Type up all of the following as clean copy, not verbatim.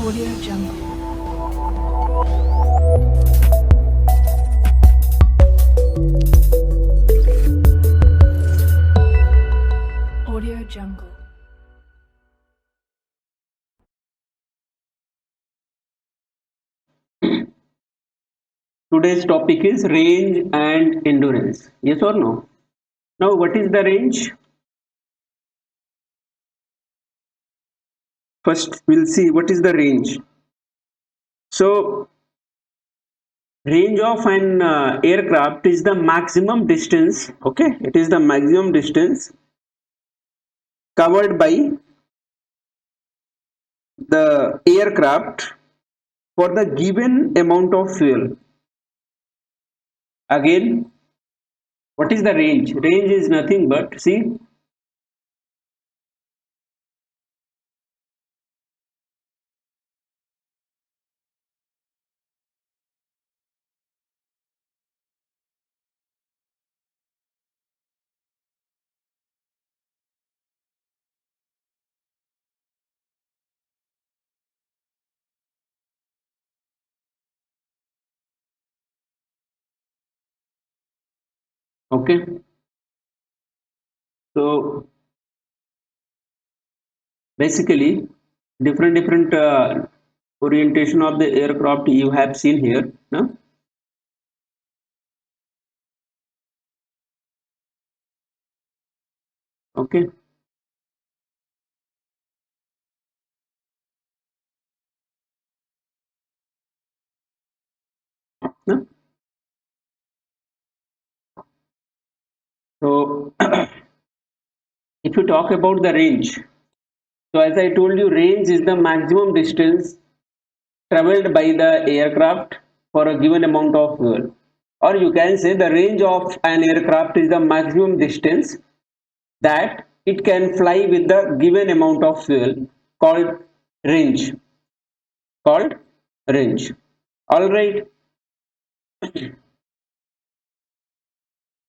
Audio Jungle. Audio Jungle. Today's topic is range and endurance. Yes or no? Now, what is the range? First, we'll see what is the range. So, range of an aircraft is the maximum distance. Okay, it is the maximum distance covered by the aircraft for the given amount of fuel. Again, what is the range? Range is nothing but, see, okay. So basically, different orientation of the aircraft you have seen here. No? Okay. No? So if you talk about the range, so as I told you, range is the maximum distance traveled by the aircraft for a given amount of fuel. Or you can say the range of an aircraft is the maximum distance that it can fly with the given amount of fuel called range. Called range. All right.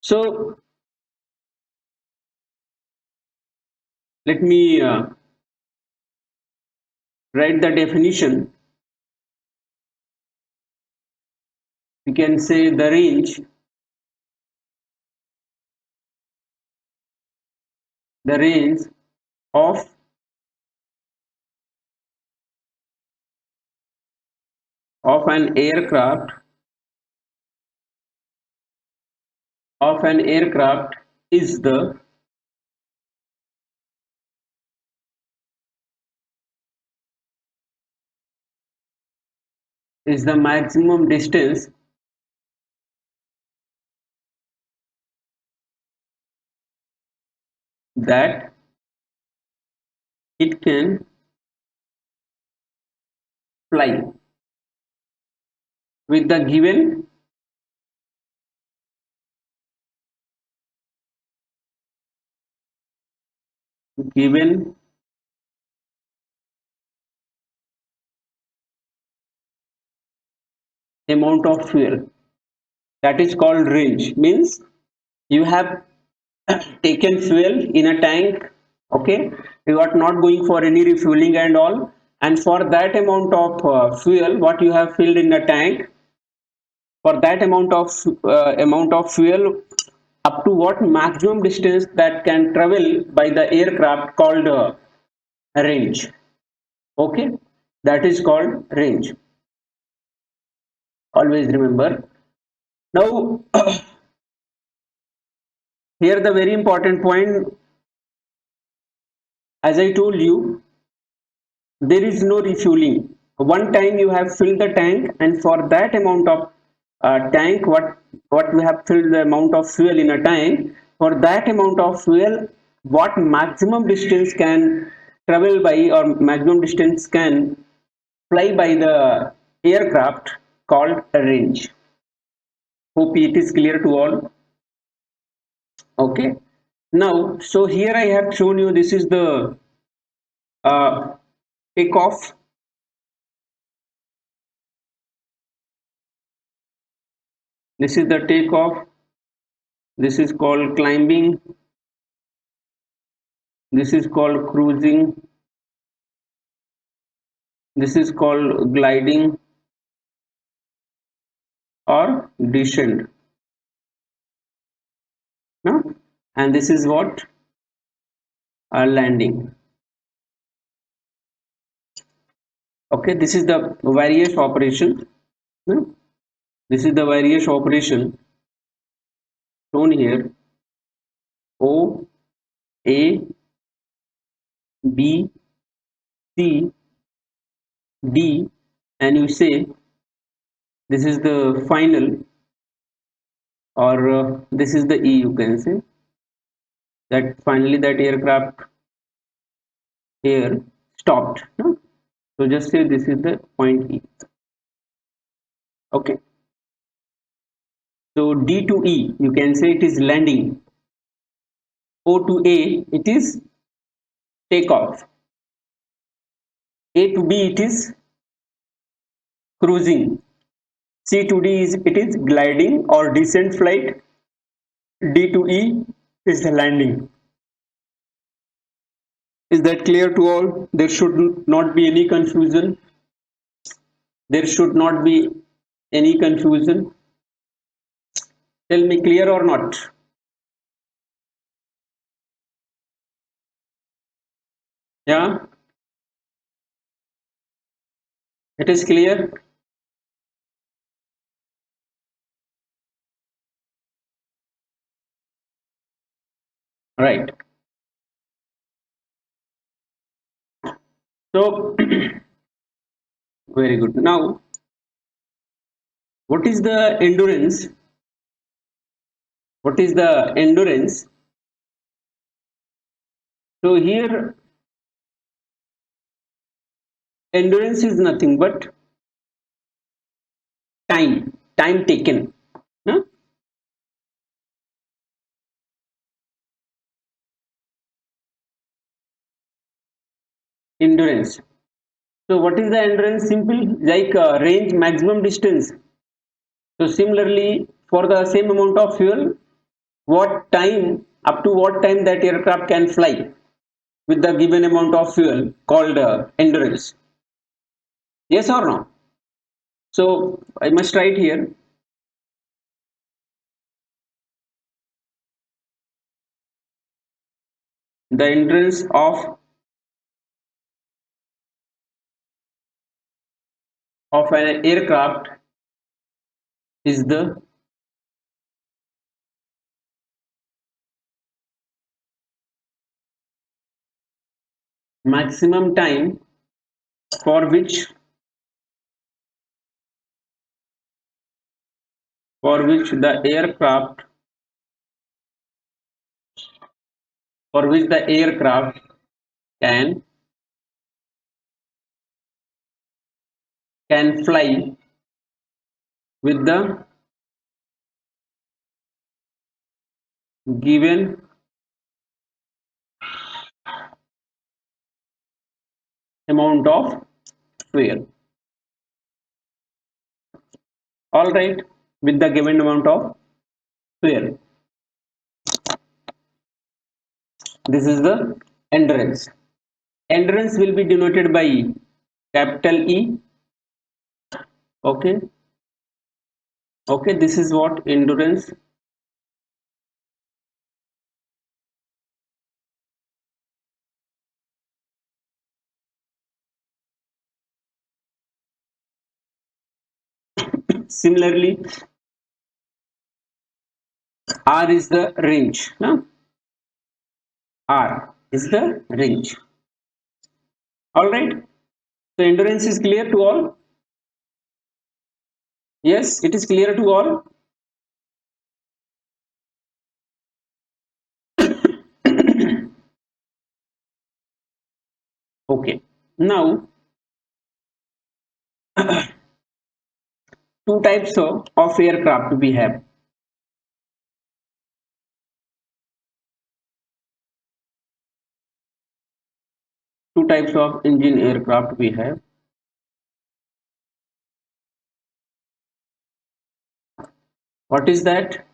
So let me write the definition. We can say the range of an aircraft is the maximum distance that it can fly with the given amount of fuel. That is called range. Means you have taken fuel in a tank. Okay, you are not going for any refueling and all, and for that amount of fuel what you have filled in the tank, for that amount of fuel, up to what maximum distance that can travel by the aircraft called range. Okay, that is called range. Always remember. Now here the very important point, as I told you, there is no refueling. One time you have filled the tank, and for that amount of tank, what we have filled the amount of fuel in a tank, for that amount of fuel, what maximum distance can travel by, or maximum distance can fly by the aircraft called a range. Hope it is clear to all. Okay, now so here I have shown you, this is the uh, takeoff. This is the takeoff. This is called climbing. This is called cruising. This is called gliding or descent, no? And this is what landing. Okay, this is the various operation, no? This is the various operation shown here. O, A, B, C, D, and you say this is the final, or this is the E, you can say that finally that aircraft here stopped, no? So just say this is the point E. Okay, so D to E, you can say it is landing. O to A, it is takeoff. A to B, it is cruising. C to D, is it is gliding or descent flight. D to E is the landing. Is that clear to all? There should not be any confusion. There should not be any confusion. Tell me, clear or not? Yeah, it is clear. Right. So, very good. Now, what is the endurance? What is the endurance? So here, endurance is nothing but time taken. Huh? Endurance. So what is the endurance? Simple, like range, maximum distance. So similarly, for the same amount of fuel, what time, up to what time that aircraft can fly with the given amount of fuel, called endurance. Yes or no? So I must write here the endurance of an aircraft is the maximum time for which the aircraft can fly with the given amount of fuel. All right, with the given amount of fuel. This is the endurance. Endurance will be denoted by capital E. Okay, okay, this is what endurance. Similarly, R is the range. No? R is the range. All right. So endurance is clear to all. Yes, it is clear to all. Okay. Now, two types of aircraft we have. Two types of engine aircraft we have. What is that?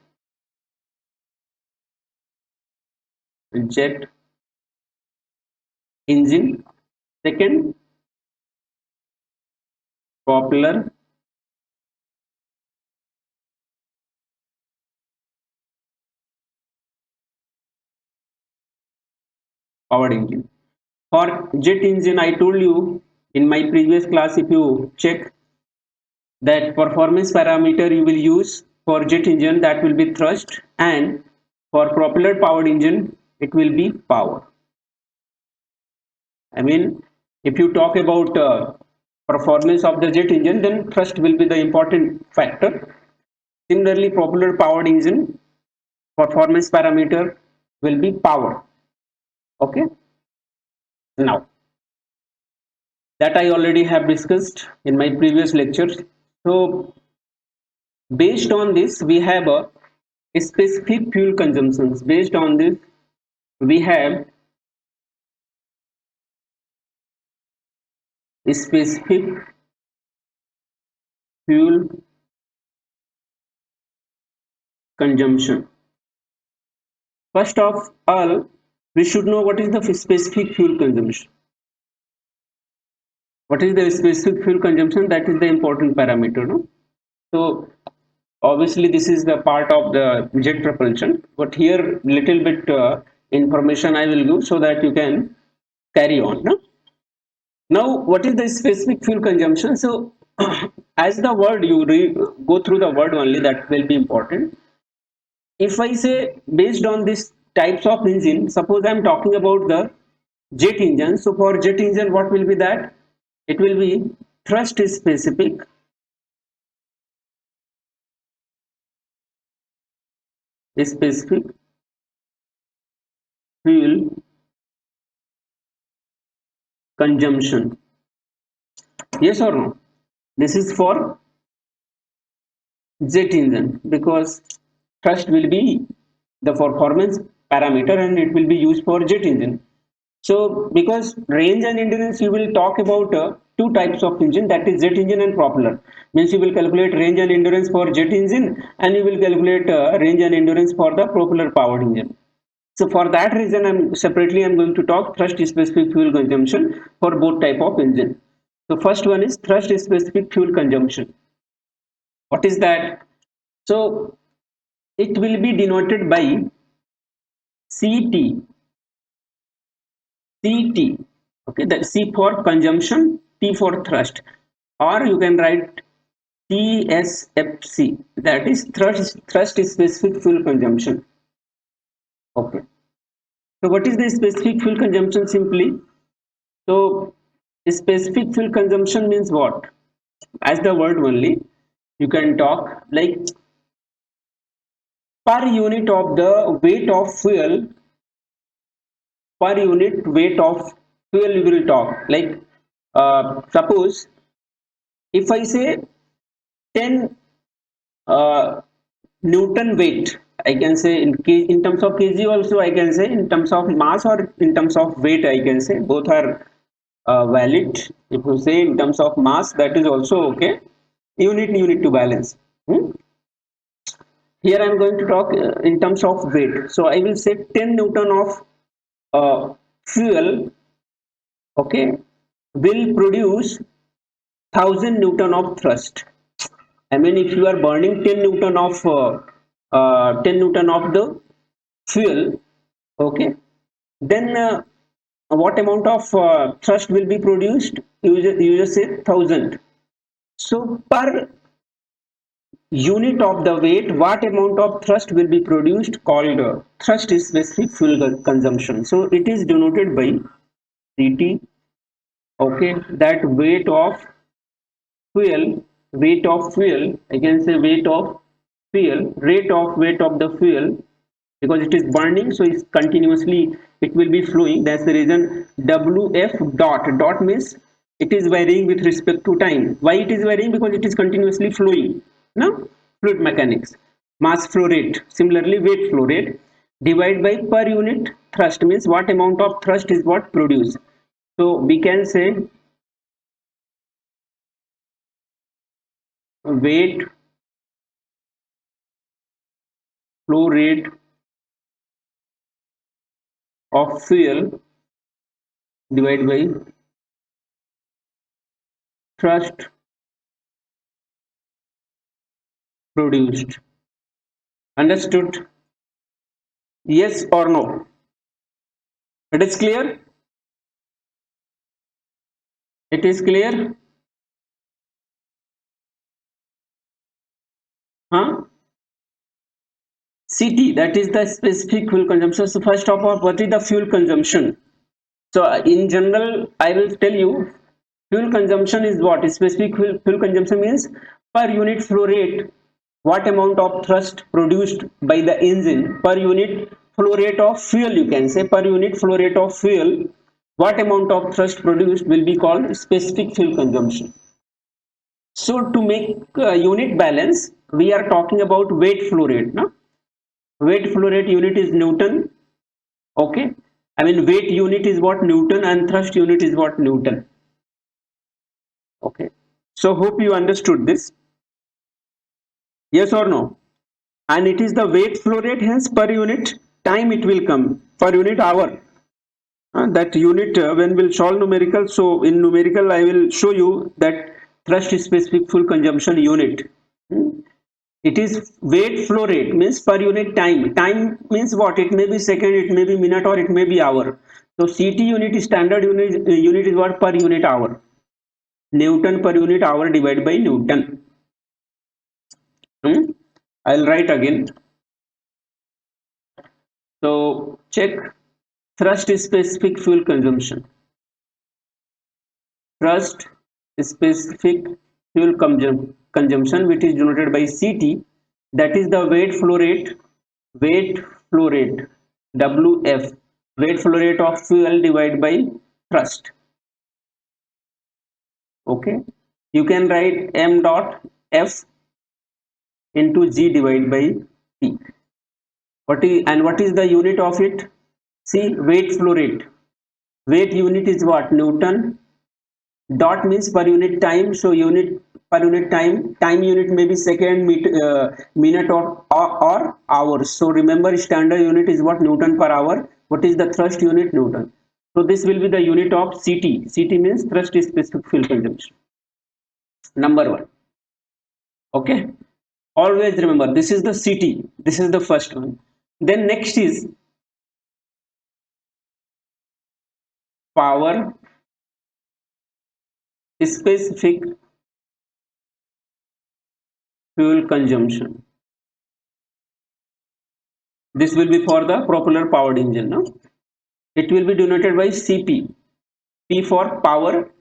Jet engine. Second, propeller powered engine. For jet engine, I told you in my previous class, if you check that performance parameter you will use for jet engine, that will be thrust, and for propeller powered engine it will be power. I mean, if you talk about performance of the jet engine, then thrust will be the important factor. Similarly, propeller powered engine performance parameter will be power. Okay, now that I already have discussed in my previous lectures. So based on this, we have a specific fuel consumptions. Based on this, we have specific fuel consumption. First of all, we should know what is the specific fuel consumption. What is the specific fuel consumption? That is the important parameter, no? So obviously this is the part of the jet propulsion, but here little bit information I will give so that you can carry on, no? Now, what is the specific fuel consumption? So, as the word you go through the word only, that will be important. If I say based on this types of engine, suppose I am talking about the jet engine. So, for jet engine, what will be that? It will be thrust specific fuel consumption. Yes or no? This is for jet engine because thrust will be the performance parameter and it will be used for jet engine. So because range and endurance, you will talk about two types of engine, that is jet engine and propeller. Means you will calculate range and endurance for jet engine and you will calculate range and endurance for the propeller powered engine. So for that reason, I'm going to talk thrust specific fuel consumption for both type of engine. So first one is thrust specific fuel consumption. What is that? So it will be denoted by CT. CT. Okay, that C for consumption, T for thrust, or you can write TSFC. That is thrust specific fuel consumption. Okay. So what is the specific fuel consumption simply? So specific fuel consumption means what? As the word only, you can talk like per unit of the weight of fuel, per unit weight of fuel you will talk like suppose if I say 10 uh, newton weight, I can say in terms of kg also, I can say in terms of mass or in terms of weight, I can say both are valid. If you say in terms of mass, that is also okay. You need to balance. Hmm? Here I am going to talk in terms of weight, so I will say 10 newton of fuel, okay, will produce 1000 newton of thrust. I mean, if you are burning 10 newton of 10 newton of the fuel, okay, then what amount of thrust will be produced? You just say 1000. So per unit of the weight, what amount of thrust will be produced called thrust is specific fuel consumption. So it is denoted by CT. Okay, that weight of fuel, I can say weight of fuel, weight of the fuel, because it is burning, so it's continuously it will be flowing. That's the reason wf dot means it is varying with respect to time. Why it is varying? Because it is continuously flowing. Now fluid mechanics, mass flow rate, similarly weight flow rate, divide by per unit thrust means what amount of thrust is what produced. So we can say weight flow rate of fuel divided by thrust produced. Understood? Yes or no? It is clear? It is clear? Huh? CT, that is the specific fuel consumption. So first of all, what is the fuel consumption? So in general, I will tell you, fuel consumption is what? Specific fuel consumption means per unit flow rate, what amount of thrust produced by the engine per unit flow rate of fuel, you can say per unit flow rate of fuel, what amount of thrust produced will be called specific fuel consumption. So to make unit balance, we are talking about weight flow rate. No? Weight flow rate unit is Newton. Okay. I mean weight unit is what? Newton, and thrust unit is what? Newton. Okay. So hope you understood this. Yes or no? And it is the weight flow rate, hence per unit time it will come, per unit hour. That unit when we'll solve numerical. So in numerical, I will show you that thrust specific fuel consumption unit. Hmm. It is weight flow rate means per unit time. Time means what? It may be second, it may be minute, or it may be hour. So CT unit is standard unit is what? Per unit hour. Newton per unit hour divided by Newton. Hmm? I'll write again. So check thrust specific fuel consumption. Thrust specific fuel consumption, which is denoted by CT, that is the weight flow rate, WF, weight flow rate of fuel divided by thrust. Okay, you can write m dot f into g divided by p. What is the unit of it? See, weight flow rate. Weight unit is what? Newton. Dot means per unit time. So unit per unit time unit may be second, minute, or hours. So remember, standard unit is what? Newton per hour. What is the thrust unit? Newton. So this will be the unit of CT. CT means thrust specific fuel consumption. Number one. Okay. Always remember, this is the CT. This is the first one. Then next is power specific fuel consumption. This will be for the propeller powered engine. No? It will be denoted by CP. P for power,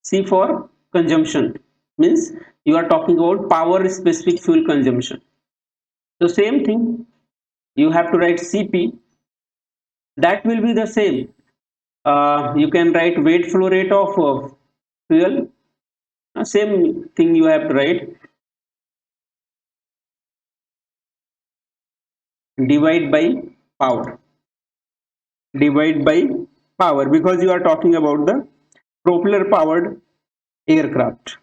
C for consumption. Means you are talking about power specific fuel consumption. So same thing, you have to write CP. That will be the same. You can write weight flow rate of fuel. Same thing you have to write. Divide by power. Divide by power, because you are talking about the propeller powered aircraft.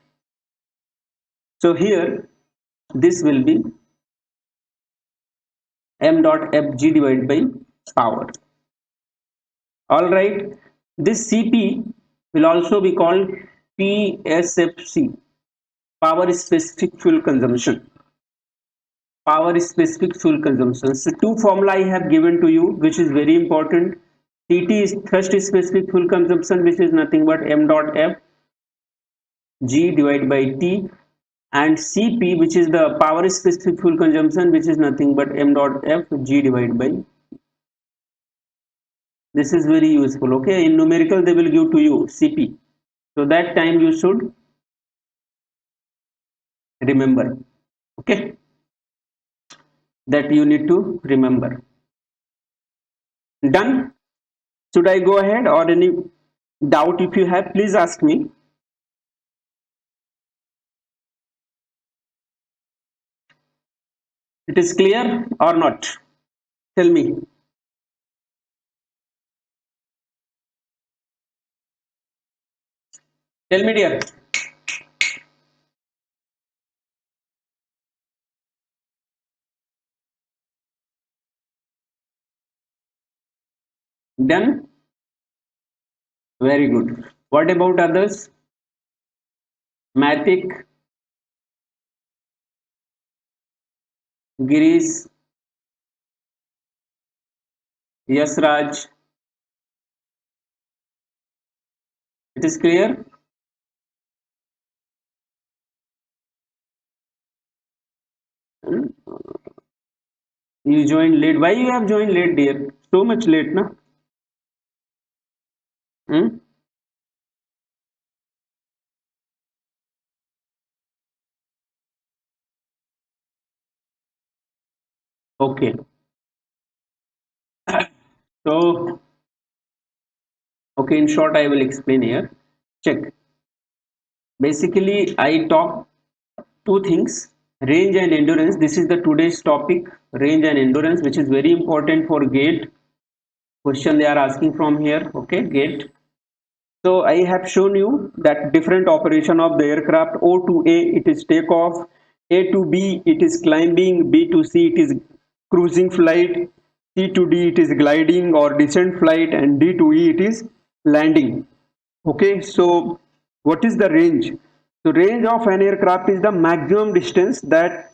So here this will be m dot fg divided by power. All right, this CP will also be called PSFC, power specific fuel consumption. Power specific fuel consumption. So two formula I have given to you, which is very important. TT is thrust specific fuel consumption, which is nothing but m dot f g divided by T, and CP, which is the power specific fuel consumption, which is nothing but m dot f g divided by. This is very useful. Okay, in numerical they will give to you CP, so that time you should remember. Okay, that you need to remember. Done. Should I go ahead, or any doubt if you have, please ask me. It is clear or not? Tell me. Tell me, dear. Done. Very good. What about others? Matic. Girish, yes, Raj. It is clear. Hmm? You joined late. Why you have joined late, dear? So much late, na? Hmm? Okay. So, okay, in short, I will explain here. Check. Basically, I talk two things, range and endurance. This is the today's topic, range and endurance, which is very important for gate question they are asking from here. Okay, gate. So I have shown you that different operation of the aircraft. O to A, it is takeoff. A to B, it is climbing. B to C, it is cruising flight. C to D, it is gliding or descent flight, and D to E, it is landing. Okay, so what is the range? The range of an aircraft is the maximum distance that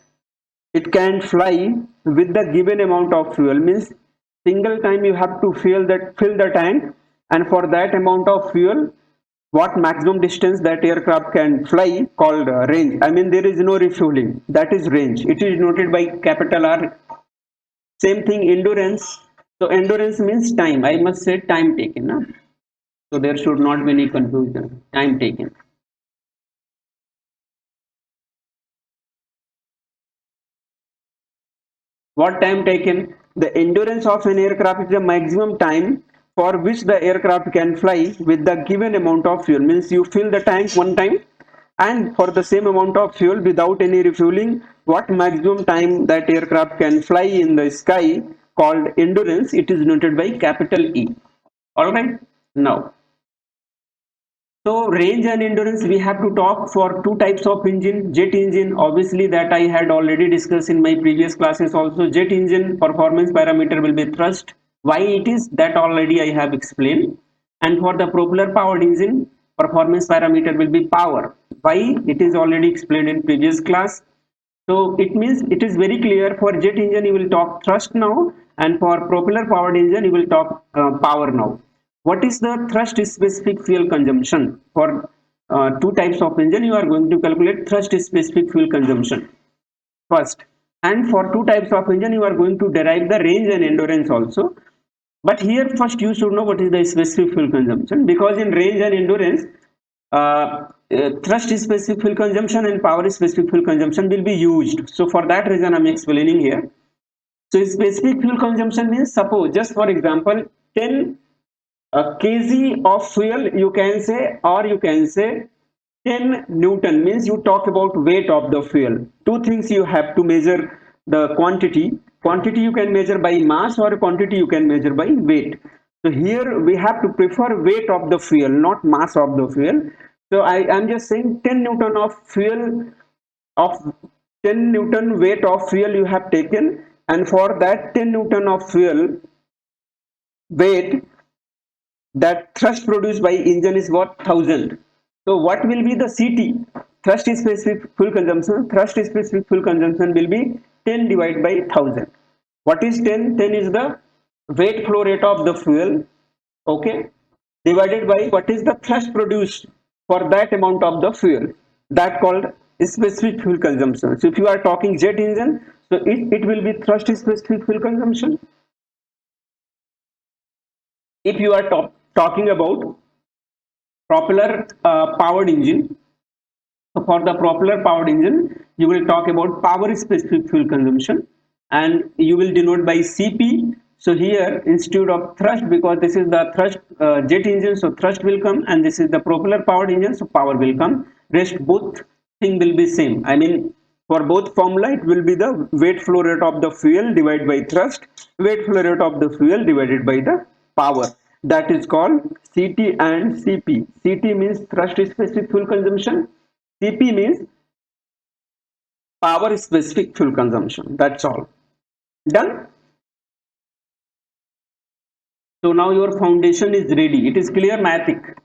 it can fly with the given amount of fuel. Means single time you have to fill the tank, and for that amount of fuel, what maximum distance that aircraft can fly called range. I mean there is no refueling. That is range. It is noted by capital R. Same thing endurance. So endurance means time. I must say time taken. Na? So there should not be any confusion. Time taken. What time taken? The endurance of an aircraft is the maximum time for which the aircraft can fly with the given amount of fuel. Means you fill the tank one time, and for the same amount of fuel without any refueling, what maximum time that aircraft can fly in the sky called endurance, it is noted by capital E. Alright. Now, so range and endurance, we have to talk for two types of engine. Jet engine, obviously that I had already discussed in my previous classes also. Jet engine performance parameter will be thrust. Why it is that already I have explained. And for the propeller powered engine, performance parameter will be power. Why it is already explained in previous class. So it means it is very clear for jet engine you will talk thrust now, and for propeller powered engine you will talk power now. What is the thrust specific fuel consumption? For two types of engine you are going to calculate thrust specific fuel consumption first, and for two types of engine you are going to derive the range and endurance also. But here first you should know what is the specific fuel consumption, because in range and endurance thrust specific fuel consumption and power specific fuel consumption will be used. So for that reason I'm explaining here. So specific fuel consumption means, suppose just for example 10 kg of fuel you can say, or you can say 10 Newton, means you talk about weight of the fuel. Two things you have to measure: the quantity. Quantity you can measure by mass, or quantity you can measure by weight. So here we have to prefer weight of the fuel, not mass of the fuel. So I am just saying 10 Newton of fuel, of 10 Newton weight of fuel you have taken, and for that 10 Newton of fuel weight, that thrust produced by engine is what? 1000. So what will be the CT? Thrust specific fuel consumption. Thrust specific fuel consumption will be 10 divided by 1000. What is 10? 10 is the weight flow rate of the fuel. Okay. Divided by what is the thrust produced for that amount of the fuel. That called specific fuel consumption. So if you are talking jet engine, so it will be thrust specific fuel consumption. If you are talking about propeller powered engine, so for the propeller powered engine, you will talk about power specific fuel consumption, and you will denote by CP. So here instead of thrust, because this is the thrust jet engine, so thrust will come, and this is the propeller powered engine, so power will come. Rest both thing will be same. I mean for both formula it will be the weight flow rate of the fuel divided by thrust, weight flow rate of the fuel divided by the power. That is called CT and CP. CT means thrust specific fuel consumption. CP means power specific fuel consumption. That's all. Done. So now your foundation is ready. It is clear, Matic.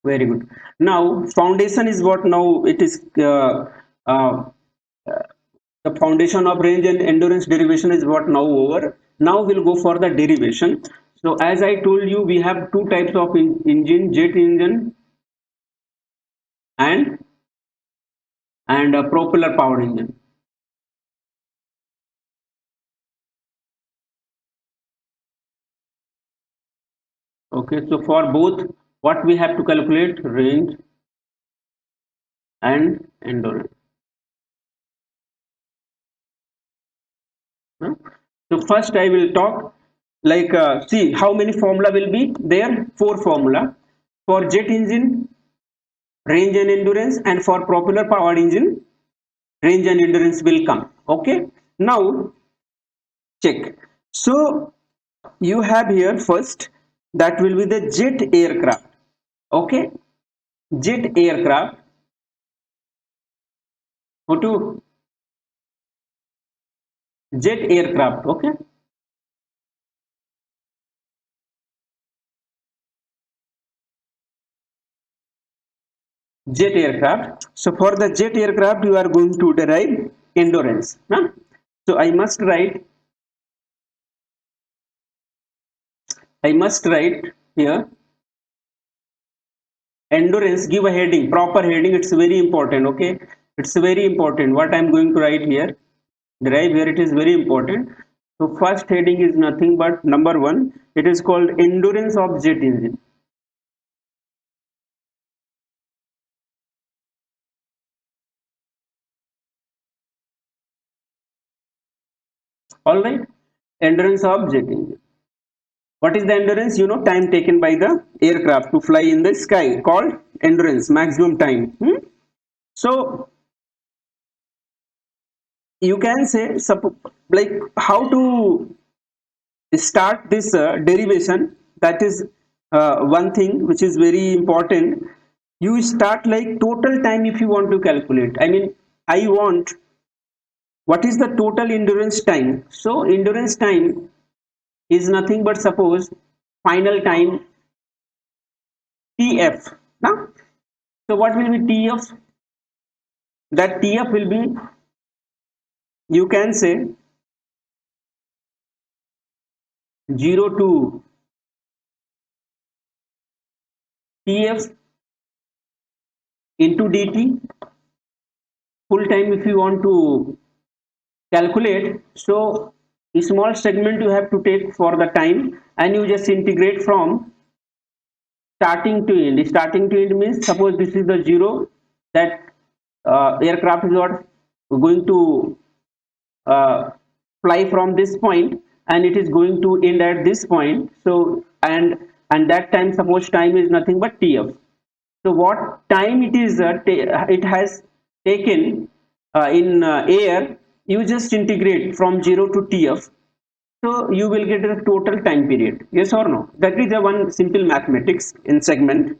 Very good. Now foundation is what? Now it is uh, The foundation of range and endurance derivation is what now over. Now we'll go for the derivation. So as I told you, we have two types of engine, jet engine and a propeller powered engine. Okay, so for both, what we have to calculate? Range and endurance. Huh? So first I will talk like see how many formula will be there. Four formula for jet engine, range and endurance, and for propeller powered engine, range and endurance will come. Okay, now check. So you have here first that will be the jet aircraft. Okay, jet aircraft. Go to jet aircraft. Okay, jet aircraft. So for the jet aircraft, you are going to derive endurance. Huh? So I must write here endurance. Give a heading, proper heading. It's very important. Okay, it's very important. What I'm going to write here, derive here. It is very important. So first heading is nothing but number one. It is called endurance of jet engine. All right, endurance of jet engine. What is the endurance? You know, time taken by the aircraft to fly in the sky, called endurance, maximum time. So you can say, like how to start this derivation. That is one thing which is very important. You start like total time if you want to calculate. I mean, I want what is the total endurance time. So endurance time is nothing but suppose final time TF. Now, so what will be TF? That TF will be, you can say 0 to TF into dt full time if you want to calculate. So a small segment you have to take for the time and you just integrate from starting to end. Starting to end means suppose this is the 0, that aircraft is not going to uh, fly from this point and it is going to end at this point. So and that time, suppose time is nothing but TF. So what time it is it has taken in air, you just integrate from 0 to TF. So you will get the total time period. Yes or no? That is the one simple mathematics in segment.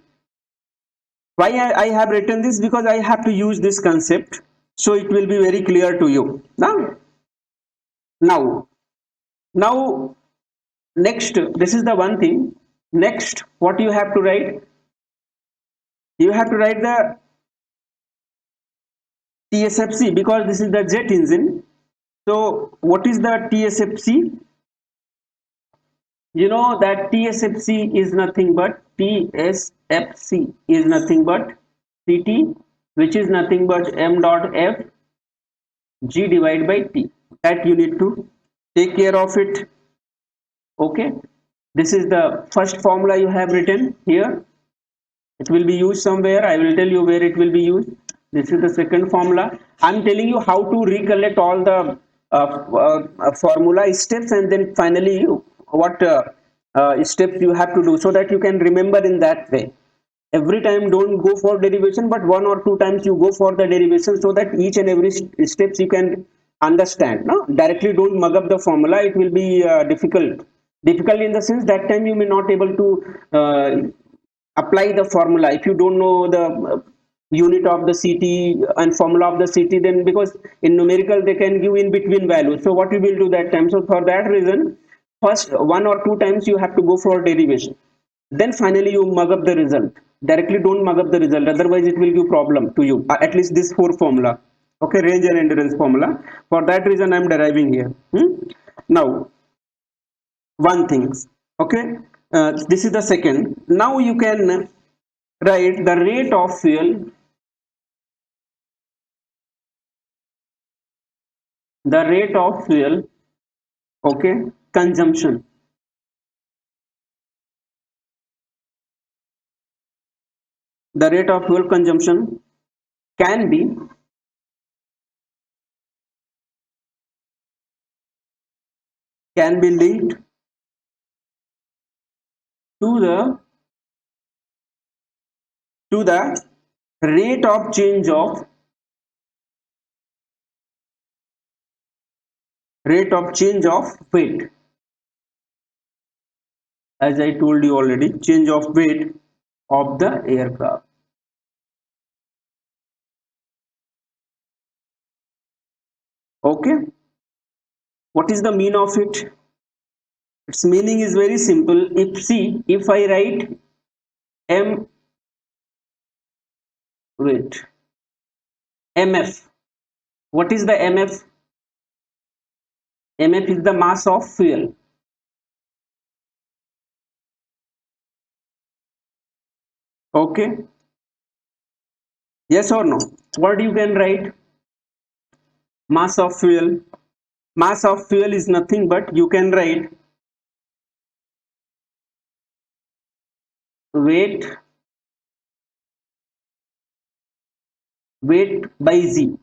Why I have written this? Because I have to use this concept, so it will be very clear to you. Now, now, next, this is the one thing. Next, what you have to write? You have to write the TSFC because this is the jet engine. So, what is the TSFC? You know that TSFC is nothing but TSFC is nothing but CT, which is nothing but m dot f g divided by t. That you need to take care of it. Okay, this is the first formula you have written here. It will be used somewhere. I will tell you where it will be used. This is the second formula. I'm telling you how to recollect all the formula steps and then finally what steps you have to do so that you can remember in that way. Every time don't go for derivation, but one or two times you go for the derivation so that each and every steps you can understand. No, directly don't mug up the formula. It will be difficult in the sense that time you may not able to apply the formula if you don't know the unit of the CT and formula of the CT. Then because in numerical they can give in between values, so what you will do that time? So for that reason, first one or two times you have to go for derivation, then finally you mug up the result. Directly don't mug up the result, otherwise it will give problem to you. At least this four formula. Okay, range and endurance formula. For that reason I am deriving here. Now one thing, okay, this is the second. Now you can write the rate of fuel, the rate of fuel, okay, consumption. The rate of fuel consumption can be linked to the rate of change of weight. As I told you already, change of weight of the aircraft. Okay, what is the mean of it? Its meaning is very simple. If I write m, wait, mf, what is the mf? Mf is the mass of fuel. Okay, yes or no? What you can write? Mass of fuel. Mass of fuel is nothing but you can write weight by z.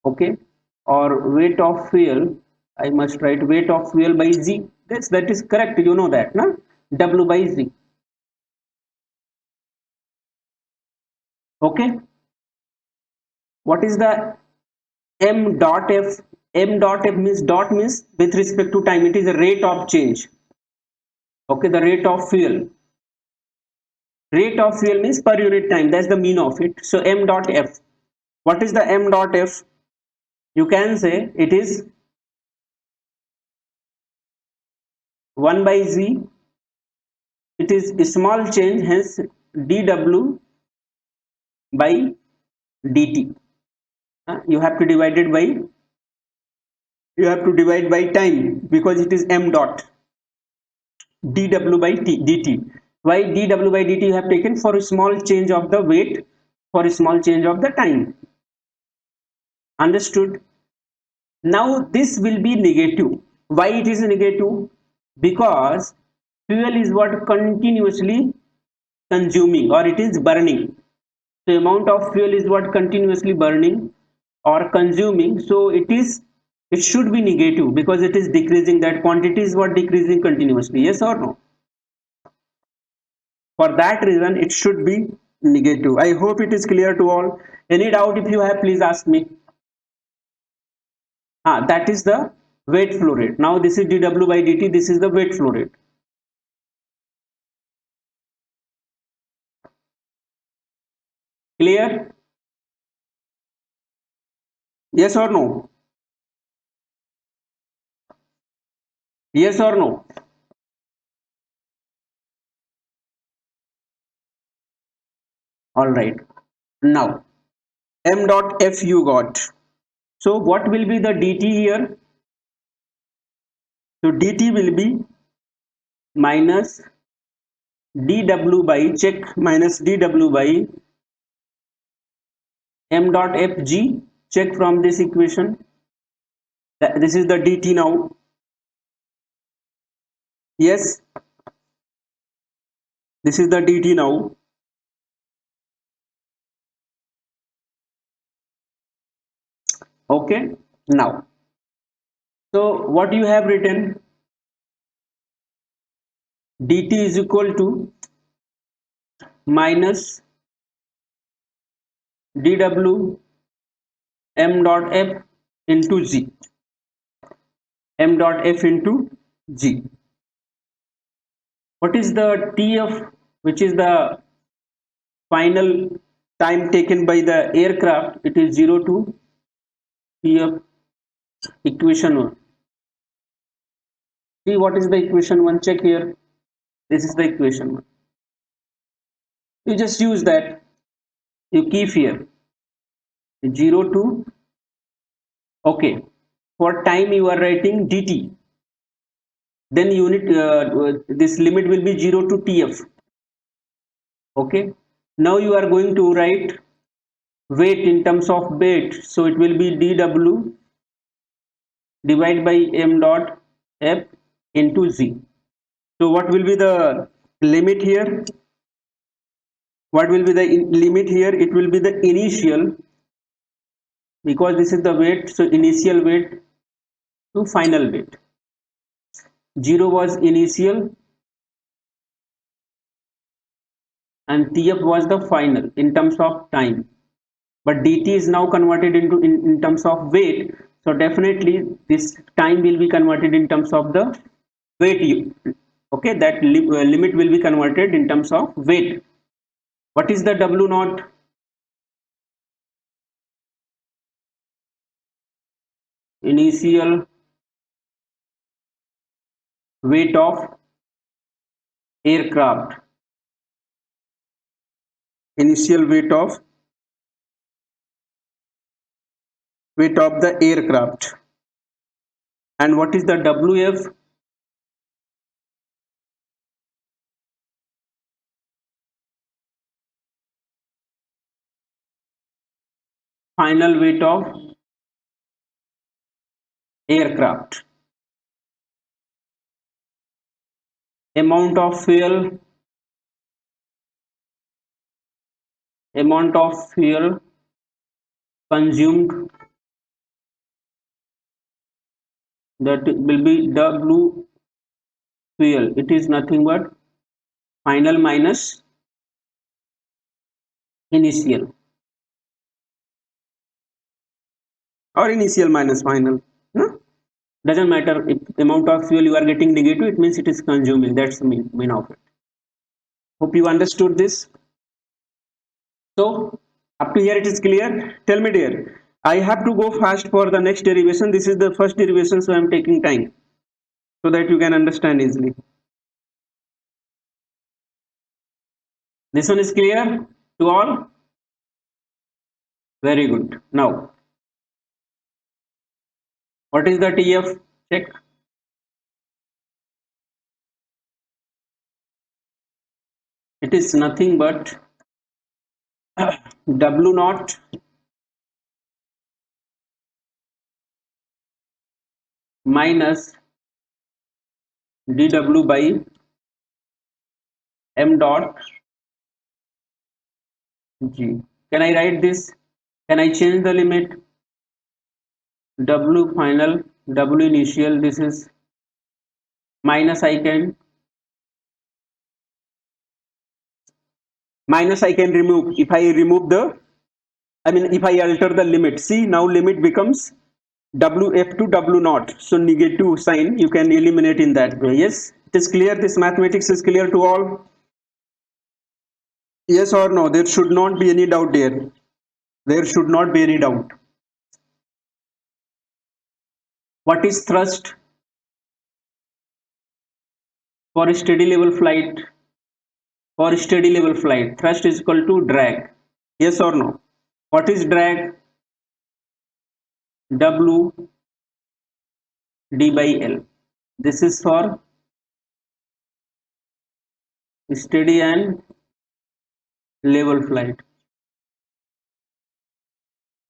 Okay, or weight of fuel, I must write weight of fuel by z. Yes, that is correct, you know that, na? W by z. Okay, what is the m dot f? M dot f means, dot means with respect to time, it is a rate of change. Okay, the rate of fuel. Rate of fuel means per unit time, that's the mean of it. So m dot f, what is the m dot f? You can say it is 1 by z. It is a small change, hence dw by dt. You have to divide it by, time, because it is m dot dw by dt. Why dw by dt you have taken? For a small change of the weight, for a small change of the time. Understood? Now this will be negative. Why it is negative? Because fuel is what continuously consuming, or it is burning. The amount of fuel is what continuously burning or consuming, so it should be negative because it is decreasing. That quantity is what decreasing continuously. Yes or no? For that reason it should be negative. I hope it is clear to all. Any doubt if you have, please ask me. That is the weight flow rate. Now this is dw by dt, this is the weight flow rate. Clear? Yes or no? Yes or no? All right. Now m dot f you got. So what will be the dt here? So dt will be minus dw by, check, minus dw by m dot fg. Check from this equation. This is the dt now. Yes, this is the dt now. Okay, now, so what you have written, dt is equal to minus dw m dot f into g, m dot f into g. What is the tf, which is the final time taken by the aircraft? It is 0 to tf. Equation 1. See what is the equation 1? Check here. This is the equation 1. You just use that. You keep here 0 to Okay, for time you are writing dt, then unit this limit will be 0 to tf. Okay, now you are going to write weight in terms of weight, so it will be dw divided by m dot f into z. So what will be the limit here? What will be the limit here? It will be the initial, because this is the weight, so initial weight to final weight. 0 was initial and tf was the final in terms of time, but dt is now converted into in terms of weight, so definitely this time will be converted in terms of the weight. Okay, that limit will be converted in terms of weight. What is the w naught? Initial weight of aircraft. Initial weight of the aircraft. And what is the wf? Final weight of aircraft. Amount of fuel consumed, that will be w fuel. It is nothing but final minus initial, or initial minus final. No? Doesn't matter. If amount of fuel you are getting negative, it means it is consuming. That's the mean of it. Hope you understood this. So up to here it is clear. Tell me, dear. I have to go fast for the next derivation. This is the first derivation, so I am taking time so that you can understand easily. This one is clear to all? Very good. Now, what is the TF? Check. It is nothing but W naught minus dw by m dot g. Can I write this? Can I change the limit? W final, W initial, this is minus. I can remove. If I remove the, if I alter the limit, see now limit becomes wf to w naught, so negative sign you can eliminate in that way. Yes, it is clear. This mathematics is clear to all. Yes or no? There should not be any doubt there. There should not be any doubt. What is thrust for a steady level flight? For steady level flight, thrust is equal to drag. Yes or no? What is drag? W d by L. This is for steady and level flight.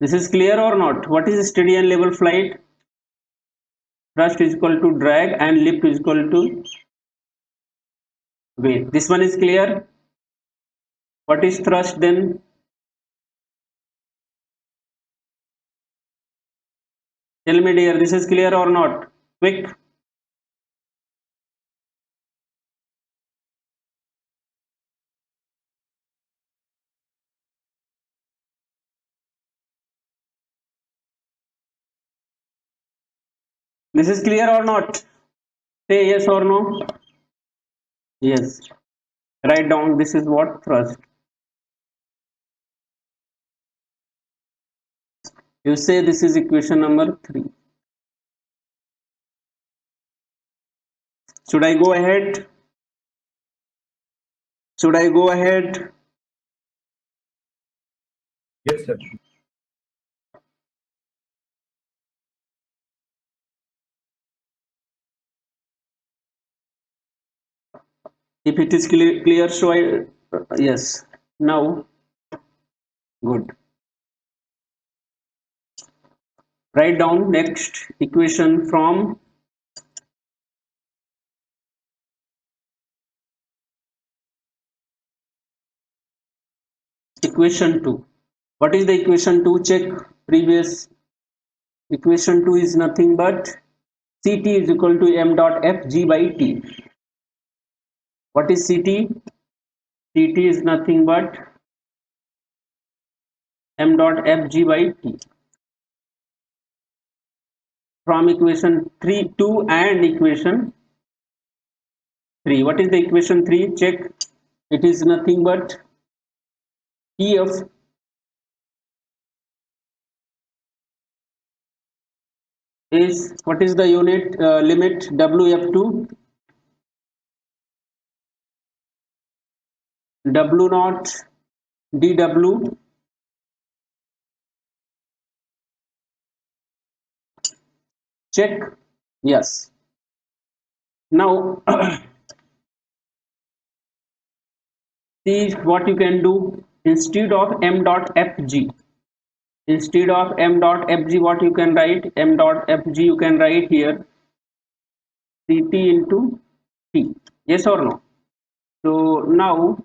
This is clear or not? What is steady and level flight? Thrust is equal to drag and lift is equal to weight. This one is clear. What is thrust then? Tell me, dear, this is clear or not? Quick. This is clear or not? Say yes or no. Yes. Write down, this is what thrust. You say this is equation number 3. Should I go ahead? Should I go ahead? Yes, sir. If it is clear, so I yes. Now, good. Write down next equation from equation 2. What is the equation 2? Check previous. Equation 2 is nothing but Ct is equal to m dot fg by t. What is Ct? Ct is nothing but m dot fg by t. From equation 3, 2 and equation 3. What is the equation 3? Check. It is nothing but Tf is, what is the unit limit Wf to W naught dW. Check. Yes. Now see what you can do. Instead of m dot fg, what you can write? M dot fg you can write here Ct into t. Yes or no? So now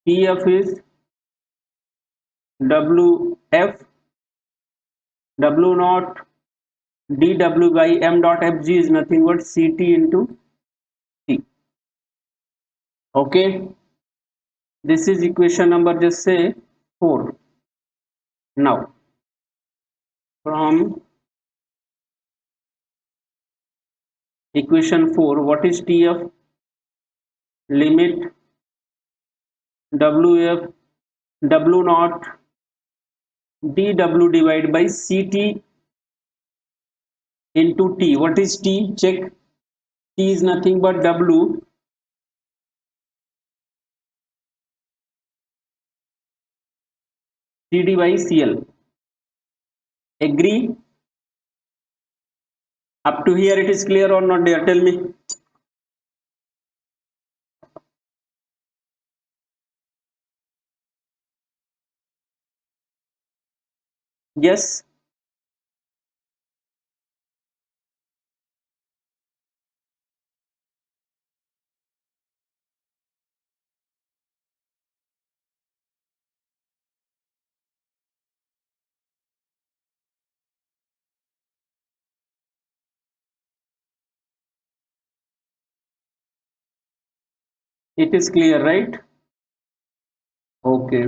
Tf is Wf W naught dW by m dot fg is nothing but Ct into t. Okay, this is equation number, just say 4. Now from equation 4, what is Tf? Limit Wf W naught dW divided by Ct into t. What is t? Check. T is nothing but W Cd by Cl. Agree? Up to here it is clear or not, dear? Tell me. Yes. It is clear, right? Okay.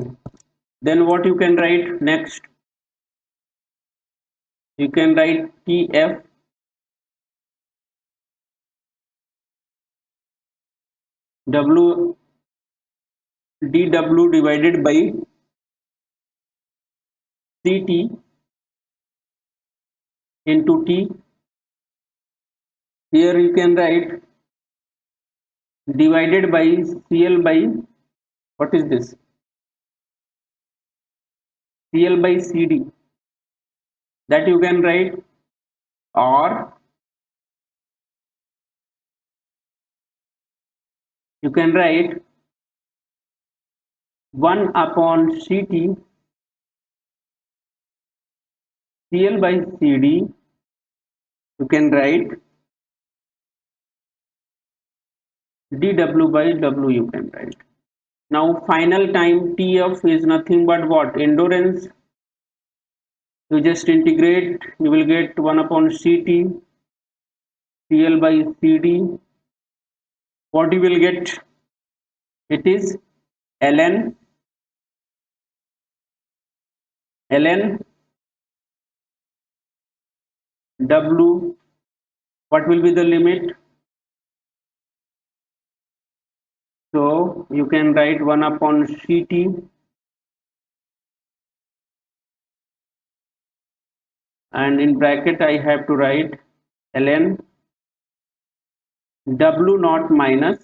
Then what you can write next? You can write Tf W dW divided by Ct into T. Here you can write divided by Cl by, what is this? Cl by Cd. That you can write, or you can write 1 upon Ct Cl by Cd. You can write dW by W, you can write. Now final time Tf is nothing but what? Endurance. You just integrate, you will get 1 upon Ct Cl by Cd. What you will get? It is ln W. What will be the limit? So you can write 1 upon Ct and in bracket I have to write ln W naught minus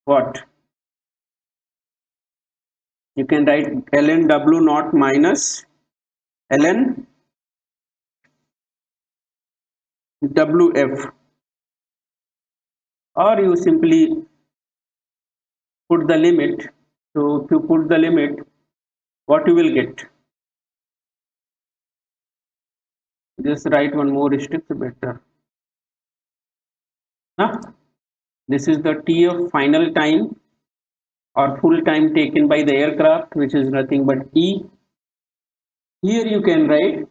what? You can write ln W naught minus ln Wf. or you simply put the limit. So if you put the limit, what you will get? Just write one more strict better. Huh? This is the T of final time or full time taken by the aircraft, which is nothing but E. Here you can write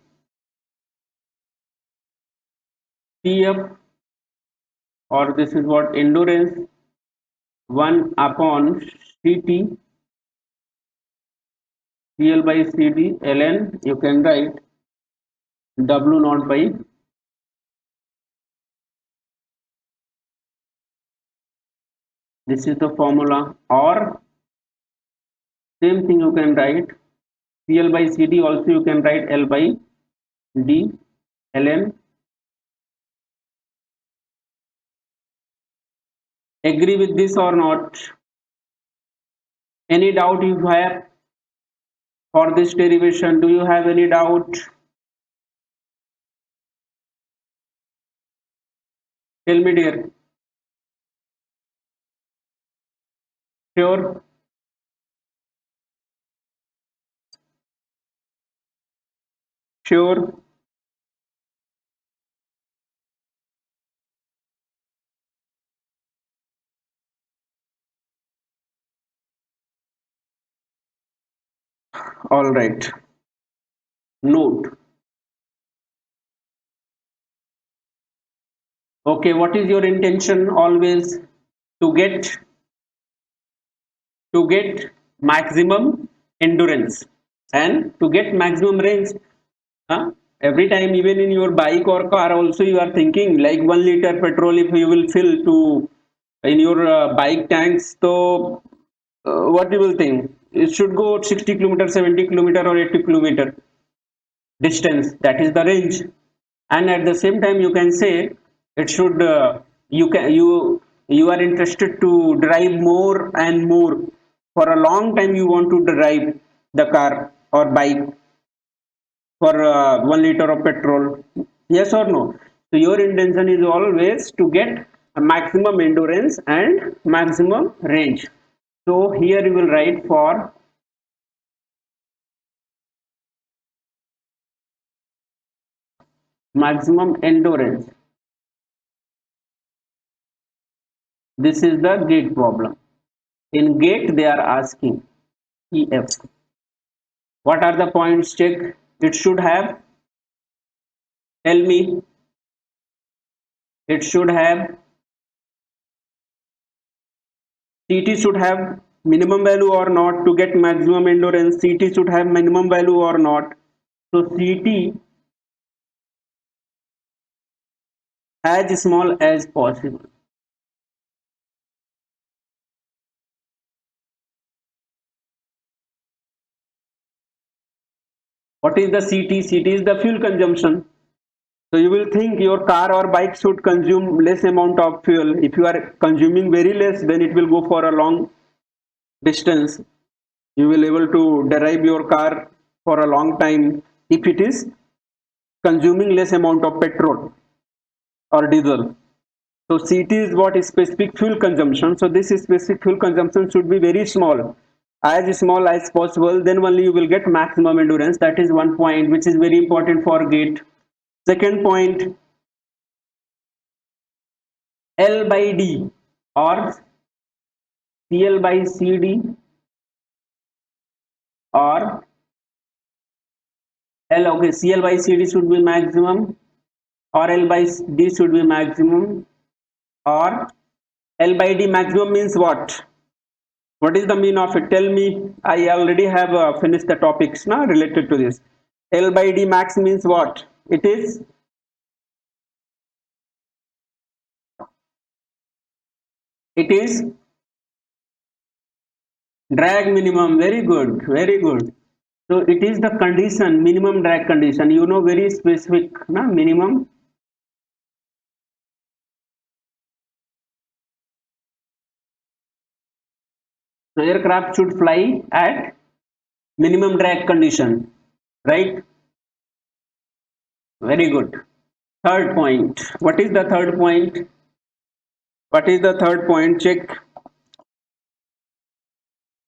TF, or this is what endurance 1 upon CT, CL by CD, ln, you can write W naught by, this is the formula, or same thing you can write CL by CD, also you can write L by D ln. Agree with this or not? Any doubt you have for this derivation? Do you have any doubt? Tell me, dear. Sure. Sure. All right. Note. Okay, what is your intention always? To get maximum endurance and to get maximum range. Huh? Every time, even in your bike or car, also you are thinking like 1 liter petrol. If you will fill to in your bike tanks, so what you will think? It should go 60 kilometer, 70 kilometer, or 80 kilometer distance. That is the range. And at the same time, you can say it should. You are interested to drive more and more for a long time. You want to drive the car or bike for 1 liter of petrol, yes or no? So your intention is always to get a maximum endurance and maximum range. So here you will write for maximum endurance. This is the gate problem. In gate they are asking EF. What are the points? Check. It should have, tell me, it should have, CT should have minimum value or not to get maximum endurance. CT should have minimum value or not. So CT as small as possible. What is the CT? CT is the fuel consumption. So you will think your car or bike should consume less amount of fuel. If you are consuming very less, then it will go for a long distance. You will able to drive your car for a long time if it is consuming less amount of petrol or diesel. So CT is what is specific fuel consumption. So this specific fuel consumption should be very small as possible. Then only you will get maximum endurance. That is one point which is very important for gate. Second point, L by D or CL by CD or L. Okay, CL by CD should be maximum or L by D should be maximum, or L by D maximum means what? What is the mean of it? Tell me. I already have finished the topics now related to this. L by D max means what? It is drag minimum. Very good, very good. So it is the condition, minimum drag condition. You know, very specific, na, minimum. So aircraft should fly at minimum drag condition, right? Very good. Third point. What is the third point? What is the third point? Check.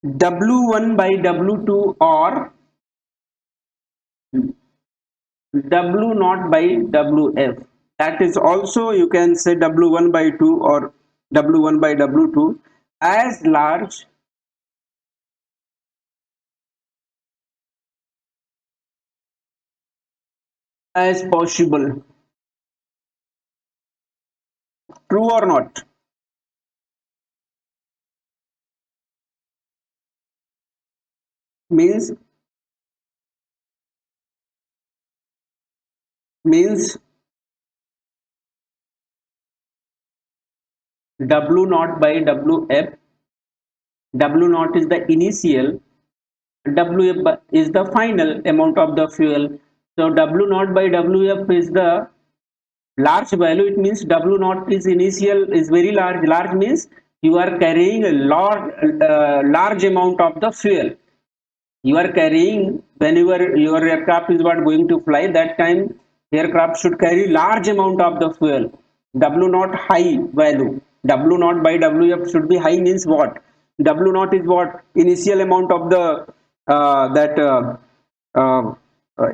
W1 by W2 or W naught by WF. That is also, you can say, W1 by 2 or W1 by W2 as large as possible. True or not? Means W naught by WF. W naught is the initial, WF is the final amount of the fuel. So W naught by WF is the large value. It means W naught is initial, is very large. Large means you are carrying a large amount of the fuel. You are carrying, whenever your aircraft is what going to fly, that time aircraft should carry large amount of the fuel. W naught high value. W naught by WF should be high means what? W naught is what? Initial amount of the that uh,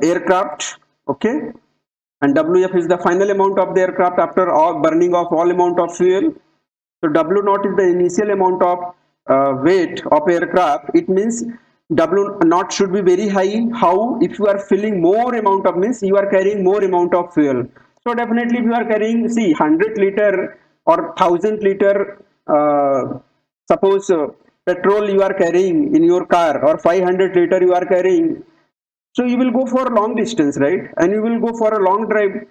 aircraft. Okay, and WF is the final amount of the aircraft after all burning of all amount of fuel. So W naught is the initial amount of weight of aircraft. It means W naught should be very high. How? If you are filling more amount of, means you are carrying more amount of fuel. So definitely if you are carrying, see, 100 liter or 1000 liter, suppose petrol you are carrying in your car, or 500 liter you are carrying, so you will go for a long distance, right? And you will go for a long drive.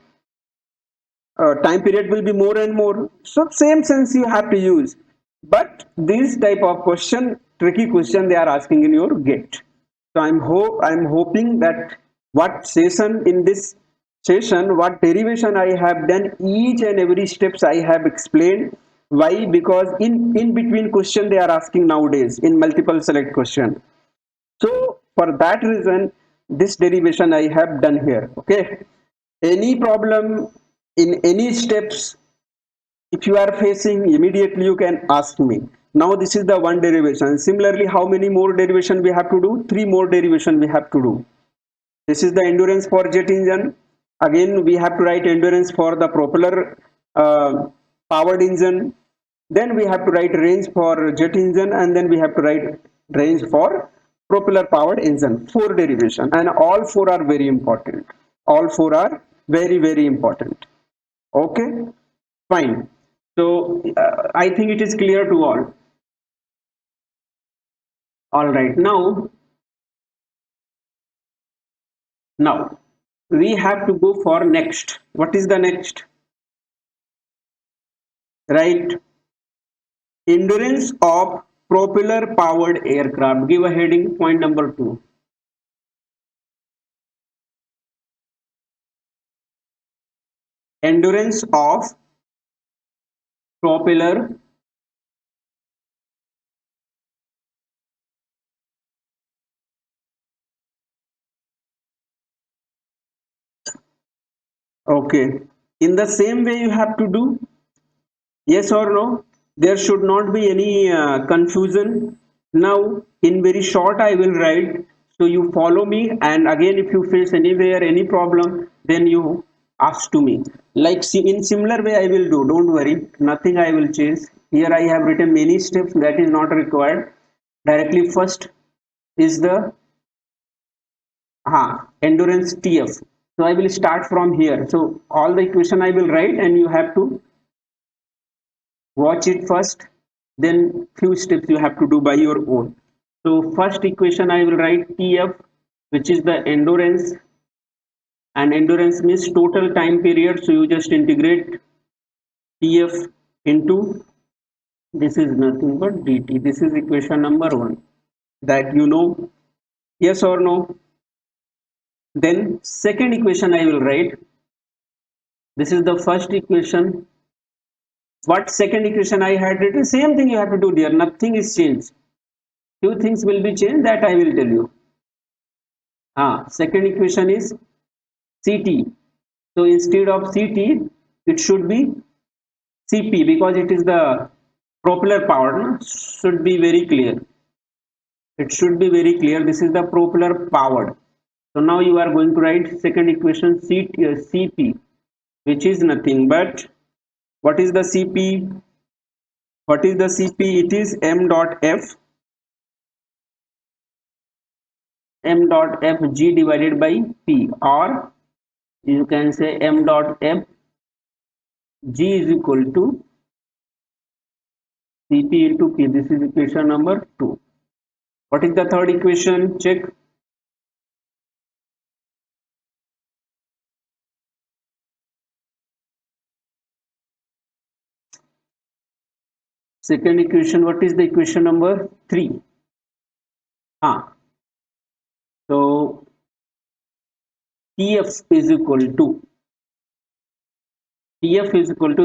Time period will be more and more. So same sense you have to use. But this type of question, tricky question, they are asking in your GATE. So I'm hoping that what session in this session, what derivation I have done, each and every steps I have explained. Why? Because in between question they are asking nowadays in multiple select question. So for that reason, this derivation I have done here. Okay. Any problem in any steps, if you are facing, immediately you can ask me. Now this is the one derivation. Similarly, how many more derivation we have to do? Three more derivation we have to do. This is the endurance for jet engine. Again, we have to write endurance for the propeller powered engine. Then we have to write range for jet engine, and then we have to write range for propeller powered engine. Four derivation, and all four are very important. All four are very important. Okay, fine. So I think it is clear to all. All right, now we have to go for next. What is the next? Right, endurance of propeller powered aircraft. Give a heading, point number 2. Endurance of propeller okay, in the same way you have to do. Yes or no? There should not be any confusion. Now, in very short, I will write. So you follow me, and again, if you face anywhere any problem, then you ask to me. Like, see, in similar way, I will do. Don't worry, nothing I will change. Here I have written many steps that is not required. Directly first is the endurance TF. So I will start from here. So all the equation I will write, and you have to watch it first, then few steps you have to do by your own. So first equation I will write TF, which is the endurance, and endurance means total time period. So you just integrate TF into, this is nothing but dt. This is equation number 1, that you know. Yes or no? Then second equation I will write. This is the first equation. What second equation I had written? Same thing you have to do there. Nothing is changed. Few things will be changed, that I will tell you. Second equation is CT. So instead of CT, it should be Cp, because it is the propeller power, no? Should be very clear. It should be very clear. This is the propeller powered. So now you are going to write second equation Cp, which is nothing but what is the Cp? What is the Cp? It is m dot f g divided by p, or you can say m dot f g is equal to Cp into p. This is equation number 2. What is the third equation? Check. Second equation, what is the equation number 3? So Pf is equal to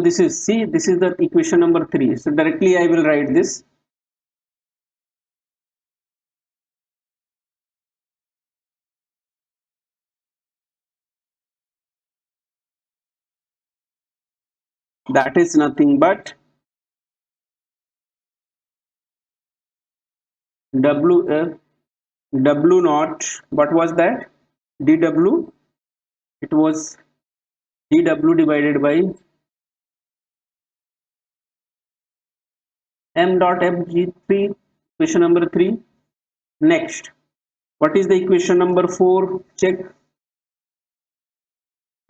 this is, see, this is the equation number 3. So directly I will write this. That is nothing but W naught. What was that? dW. It was dW divided by m dot fg3. Equation number 3. Next, what is the equation number 4? Check.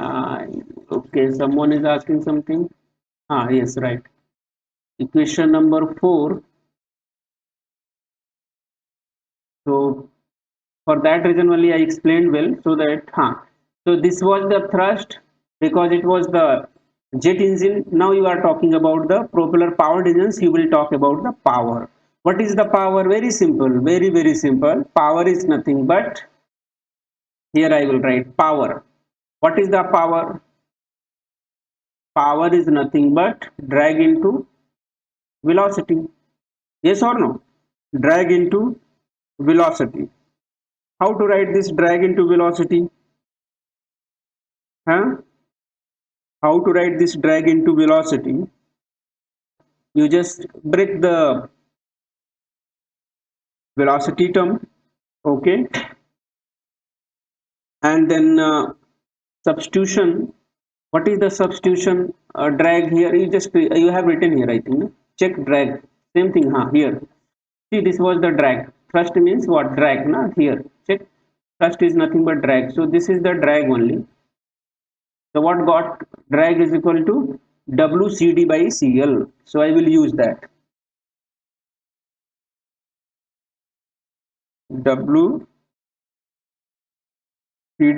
Okay, someone is asking something. Yes, right. Equation number 4. So for that reason only I explained well, so that so this was the thrust because it was the jet engine. Now you are talking about the propeller powered engines, you will talk about the power. What is the power? Very simple, very simple. Power is nothing but, here I will write power. What is the power? Power is nothing but drag into velocity. Yes or no? Drag into velocity. How to write this drag into velocity? How to write this drag into velocity? You just break the velocity term, okay, and then substitution. What is the substitution? Drag here. You have written here, I think. Check drag. Same thing, here. See, this was the drag. Thrust means what? Drag, na? Here. Check. Thrust is nothing but drag. So this is the drag only. So what got? Drag is equal to WCD by CL. So I will use that. WCD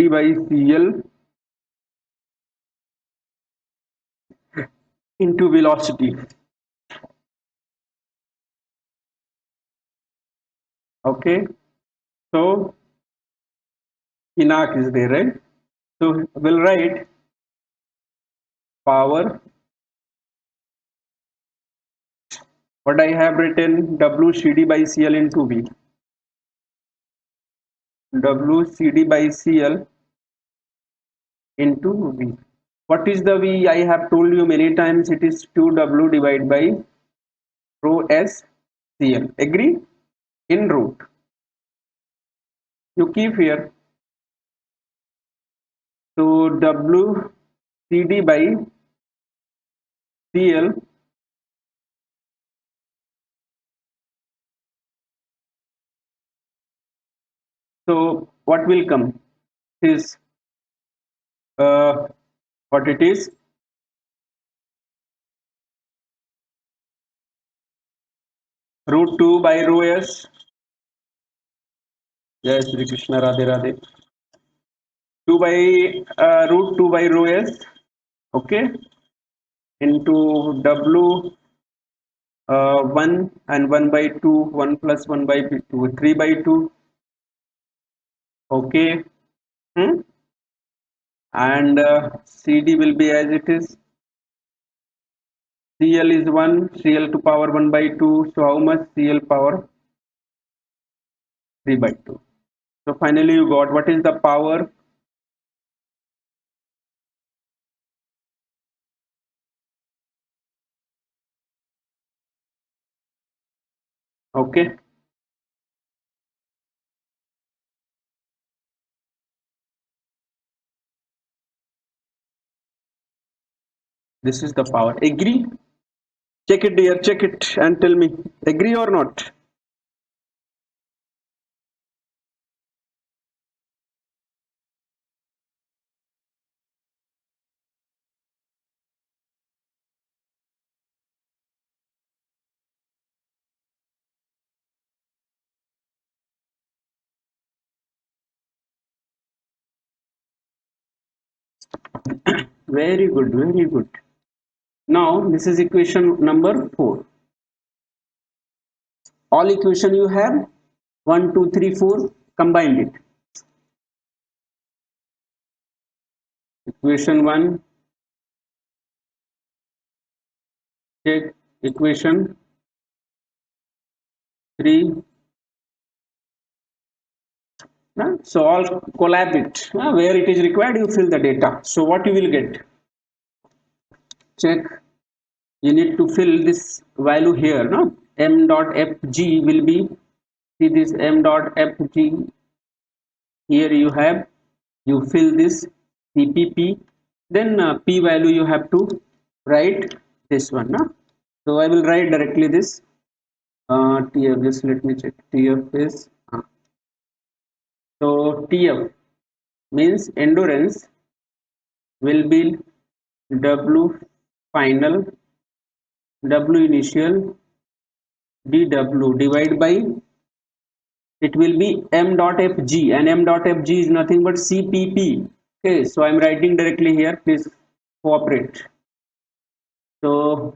by CL into velocity. Okay. So Inak is there, right? So we'll write power. What I have written, WCD by CL into V. WCD by CL into V. What is the V? I have told you many times, it is 2W divided by rho S CL. Agree? In root. You keep here. So WCD by CL so what will come is what it is, root 2 by rho S. Yes, Sri Krishna, Radhe Radhe. 2 by root 2 by rho S, okay, into W 1 and 1 by 2, 1 plus 1 by 2, 3 by 2, okay. And CD will be as it is. CL is 1, CL to power 1 by 2, so how much? CL power 3 by 2. So finally you got what is the power? Okay, this is the power. Agree? Check it, dear. Check it and tell me. Agree or not? Very good. Very good. Now this is equation number 4. All equation you have 1, 2, 3, 4. Combined it. Equation 1. Check equation 3. So all collab it. Where it is required, you fill the data. So what you will get? Check. You need to fill this value here. No, m dot fg will be, see this m dot fg. Here you have, you fill this cpp. Then p value you have to write this one. No? So I will write directly this. TF. Just let me check. TF is so TF means endurance will be W final W initial dW divided by, it will be m dot fg, and m dot fg is nothing but cpp. Okay, so I'm writing directly here. Please cooperate. So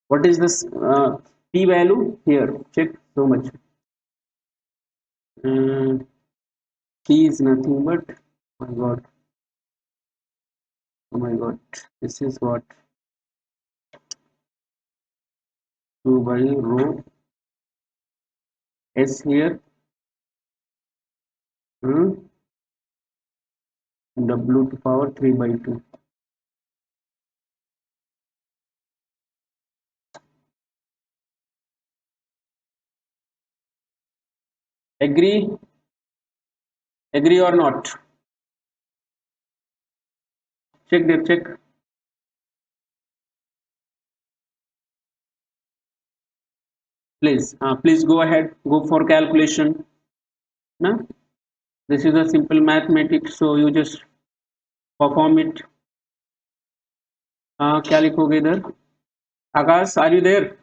what is this p value here? Check so much. P is nothing but, oh my god, oh my god, this is what, 2 by rho s here, w to power 3 by 2. Agree? Agree or not? Check there, check. Please go ahead, go for calculation. No? This is a simple mathematics, so you just perform it. क्या लिखोगे इधर? Akash, are you there?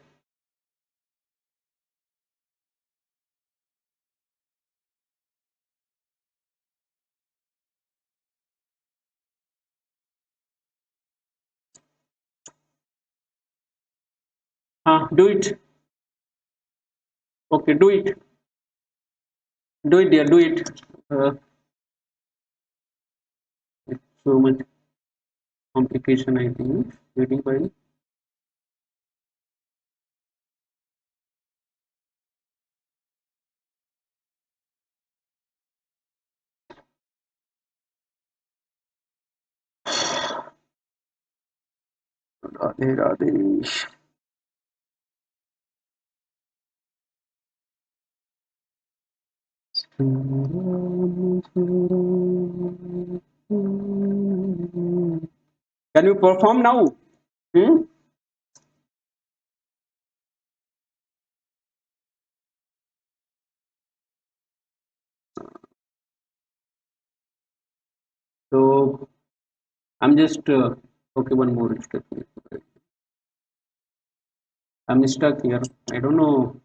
Do it. Okay, do it. Do it, dear. Do it. So much complication, I think. Waiting for you. Radhe, Radhe. Can you perform now? Hmm? So I'm just okay. One more step. I'm stuck here. I don't know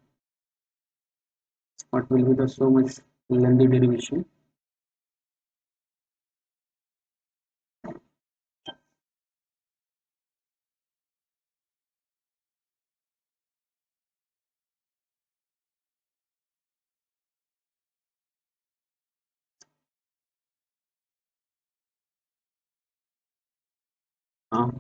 what will be the so much lengthy derivation. Uh,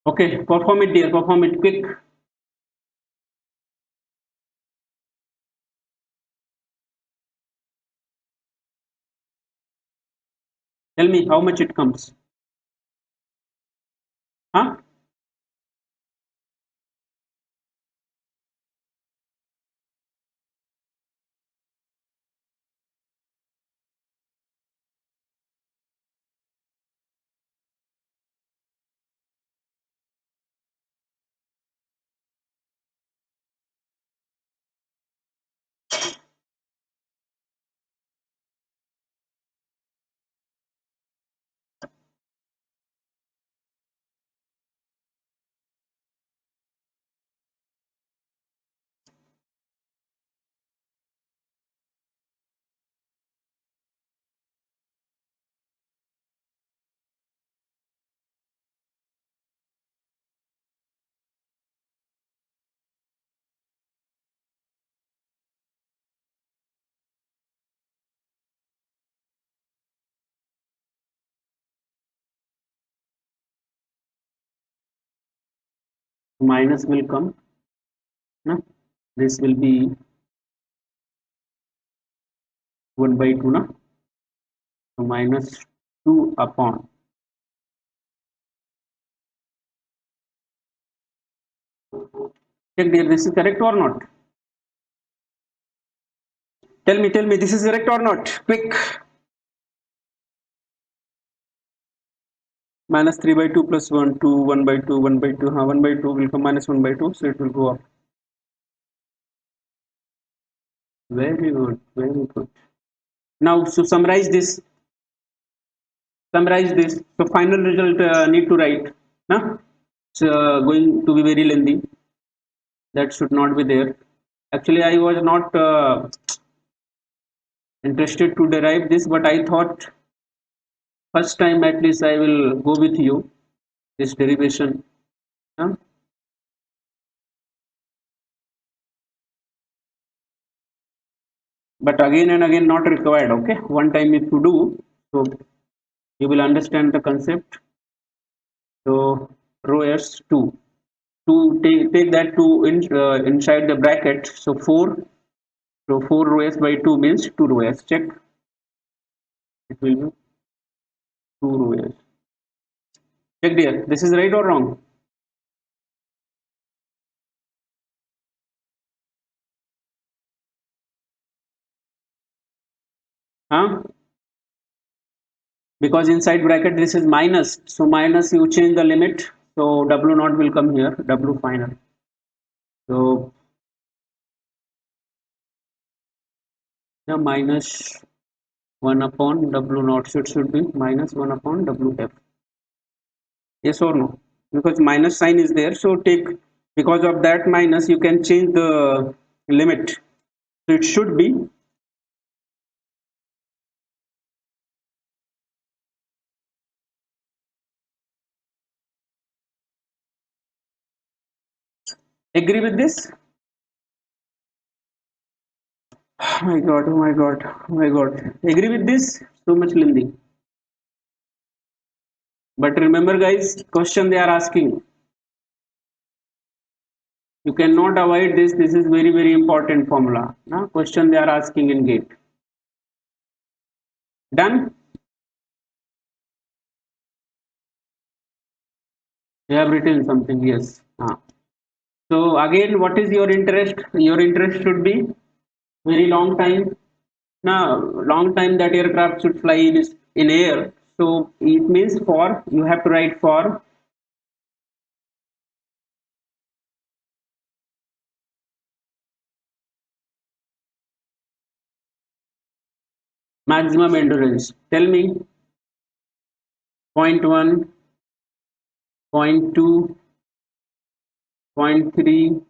Okay, perform it dear, perform it quick. Tell me how much it comes. Huh? Minus will come. No? This will be 1 by 2. No? So minus 2 upon. Check dear, this is correct or not? Tell me, this is correct or not? Quick. Minus 3 by 2 plus 1, 2, 1 by 2, 1 by 2. 1 by 2 will come minus 1 by 2, so it will go up. Very good, very good. Now, so summarize this. Summarize this. So final result need to write. No? It's going to be very lengthy. That should not be there. Actually, I was not interested to derive this, but I thought first time at least I will go with you this derivation. Huh? But again and again not required. Okay, one time if you do, so you will understand the concept. So rho s 2 to take that 2 inside the bracket. So 4, so 4 rho s by 2 means 2 rho s. Check, it will be 2 rho s. Check dear, this is right or wrong? Huh? Because inside bracket this is minus, so minus you change the limit, so w naught will come here, w final. So the minus 1 upon w naught should be minus 1 upon wf. Yes or no? Because minus sign is there, so take, because of that minus you can change the limit, so it should be, agree with this? Oh my god, oh my god, oh my god, agree with this? So much lengthy. But remember guys, question they are asking, you cannot avoid this. This is very important formula. Now question they are asking in gate. Done? They have written something, yes. So again, what is your interest? Your interest should be very long time. Now, long time that aircraft should fly in air. So it means for, you have to write for maximum endurance. Tell me, point 1, point 2, point 3,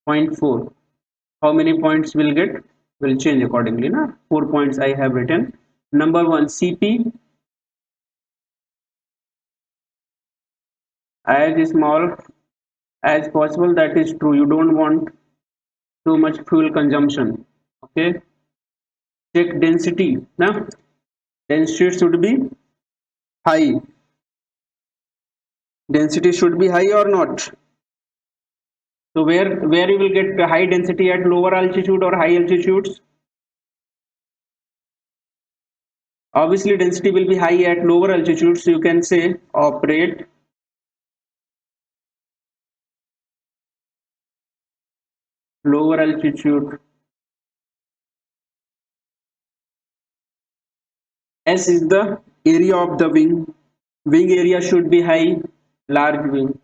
point 4. How many points will get? Will change accordingly. Na? 4 points I have written. Number 1, CP as small as possible. That is true. You don't want too much fuel consumption. Okay. Check density. Now, density should be high. Density should be high or not? So where you will get high density at lower altitude or high altitudes? Obviously density will be high at lower altitudes, so you can say operate lower altitude. S is the area of the wing. Wing area should be high, large wing.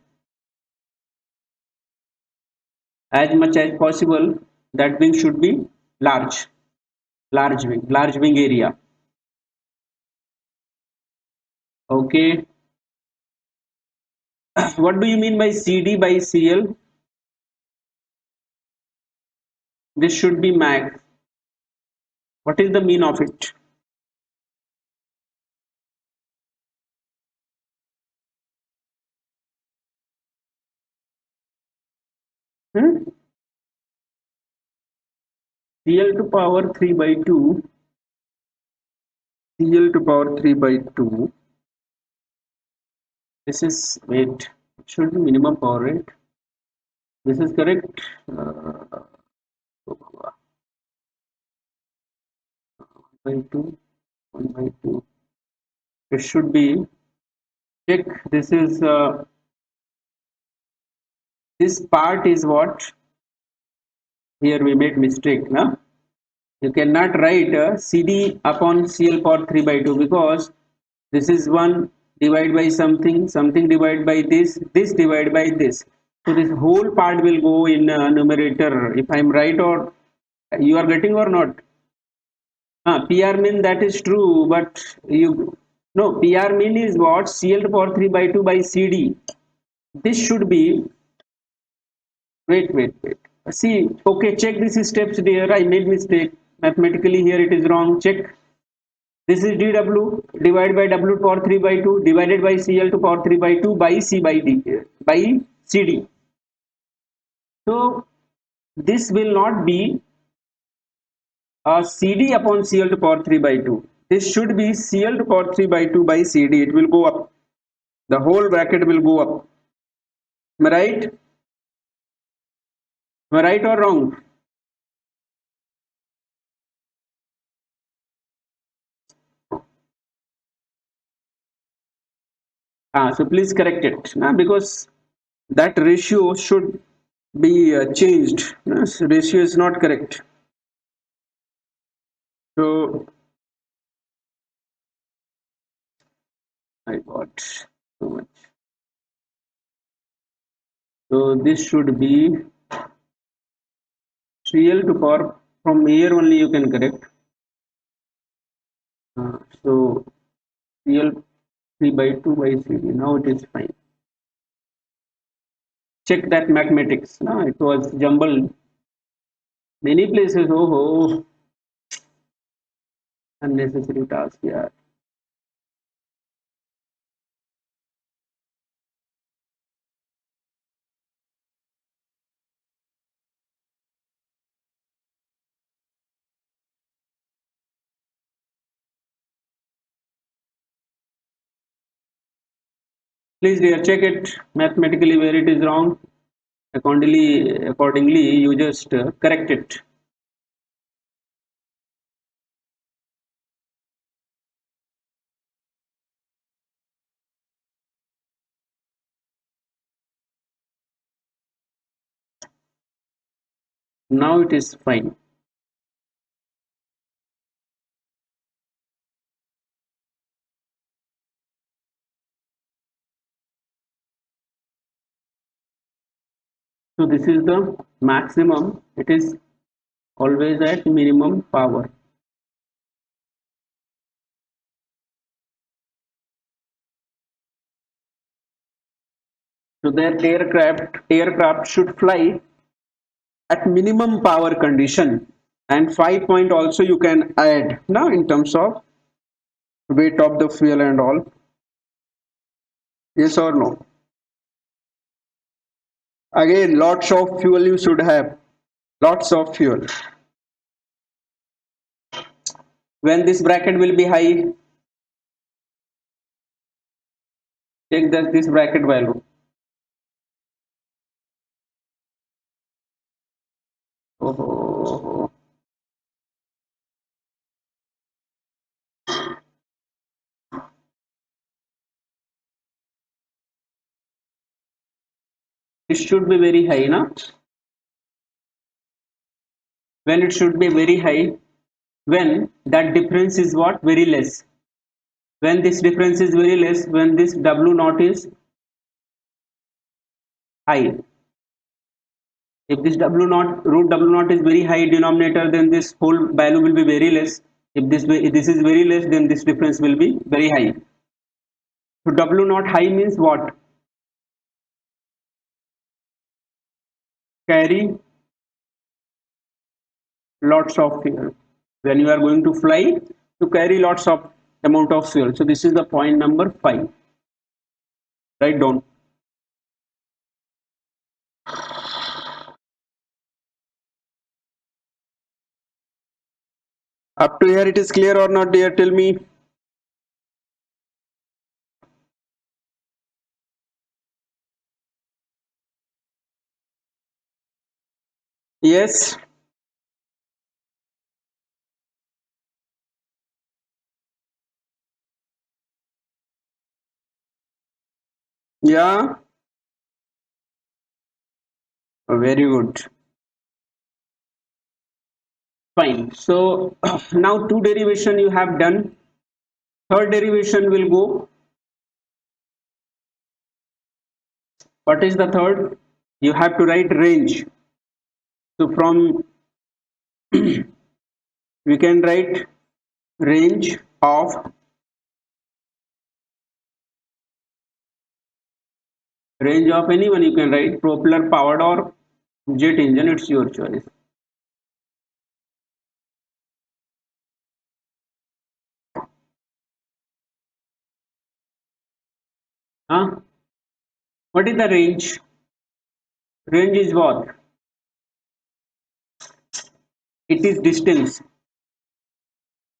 As much as possible, that wing should be large, large wing area. Okay. What do you mean by CD by CL? This should be max. What is the mean of it? Hmm? CL to power 3 by 2. CL to power 3 by 2. This is, wait, it should be minimum power rate. This is correct. 1 by 2, 1 by 2. It should be, check, this part is what? Here we made mistake, na? You cannot write CD upon CL power 3 by 2 because this is 1 divided by something, something divided by this divided by this. So this whole part will go in numerator. If I am right or you are getting or not? PR mean that is true, but you no PR mean is what? CL to power 3 by 2 by CD. This should be wait. See, okay, check this steps there. I made mistake. Mathematically here it is wrong. Check. This is dW divided by W to power 3 by 2 divided by CL to power 3 by 2 by C by D by CD. So this will not be CD upon CL to power 3 by 2. This should be CL to power 3 by 2 by CD. It will go up. The whole bracket will go up. Am I right? Am I right or wrong? So please correct it because that ratio should be changed. Ratio is not correct. So I got so much. So this should be CL to power from here only you can correct. So CL 3 by 2 by CD. Now it is fine. Check that mathematics. No, it was jumbled. Many places. Oh, unnecessary task. Yeah. Please dear, check it mathematically where it is wrong. Accordingly, you just correct it. Now it is fine. So this is the maximum. It is always at minimum power. So that aircraft should fly at minimum power condition, and 5 point also you can add now in terms of weight of the fuel and all. Yes or no? Again, lots of fuel you should have. Lots of fuel. When this bracket will be high, Check that this bracket value. Oh, it should be very high, na? When it should be very high, when that difference is what? Very less. When this difference is very less, when this W naught is high. If this W naught, root W naught is very high denominator, then this whole value will be very less. If this is very less, then this difference will be very high. So W naught high means what? Carry lots of fuel. When you are going to fly, to carry lots of amount of fuel. So this is the point number 5. Write down. Up to here it is clear or not, dear? Tell me. Yes. Yeah. Very good. Fine. So now two derivation you have done. Third derivation will go. What is the third? You have to write range. So from we can write range of anyone, you can write propeller powered or jet engine, it's your choice. Huh? What is the range? Range is what? It is distance.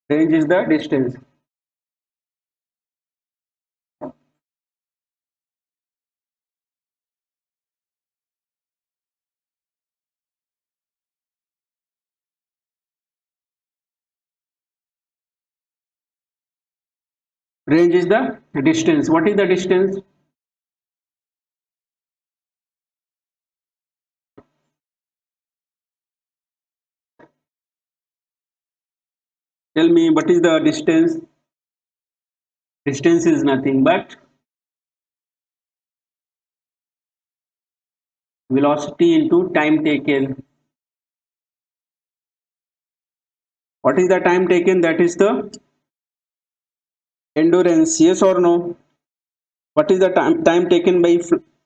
Range is the distance. Range is the distance. What is the distance? Tell me, what is the distance? Distance is nothing but velocity into time taken. What is the time taken? That is the endurance. Yes or no? What is the time taken by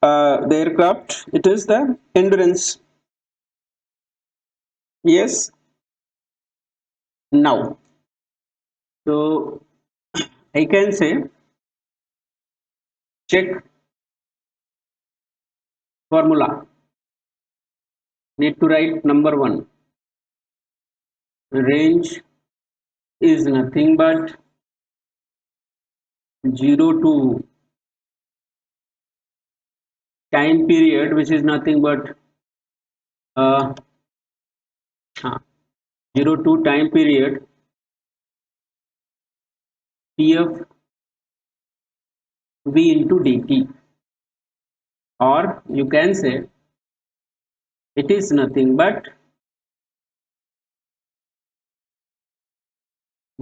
the aircraft? It is the endurance. Yes. Now, so I can say check formula. Need to write number 1. Range is nothing but 0 to time period, which is nothing but uh, 0 to time period Tf v into dt, or you can say it is nothing but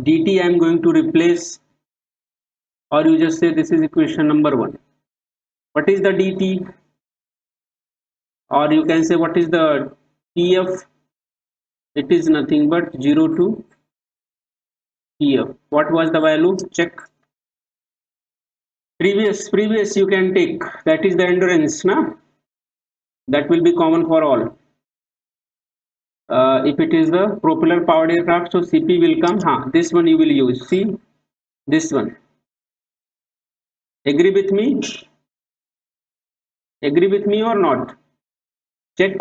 dt. I am going to replace, or you just say this is equation number 1. What is the dt? Or you can say what is the Tf? It is nothing but 0 to Tf. What was the value? Check. Previous you can take. That is the endurance, na? That will be common for all. If it is the propeller powered aircraft, so Cp will come. This one you will use. See this one. Agree with me? Agree with me or not? Check.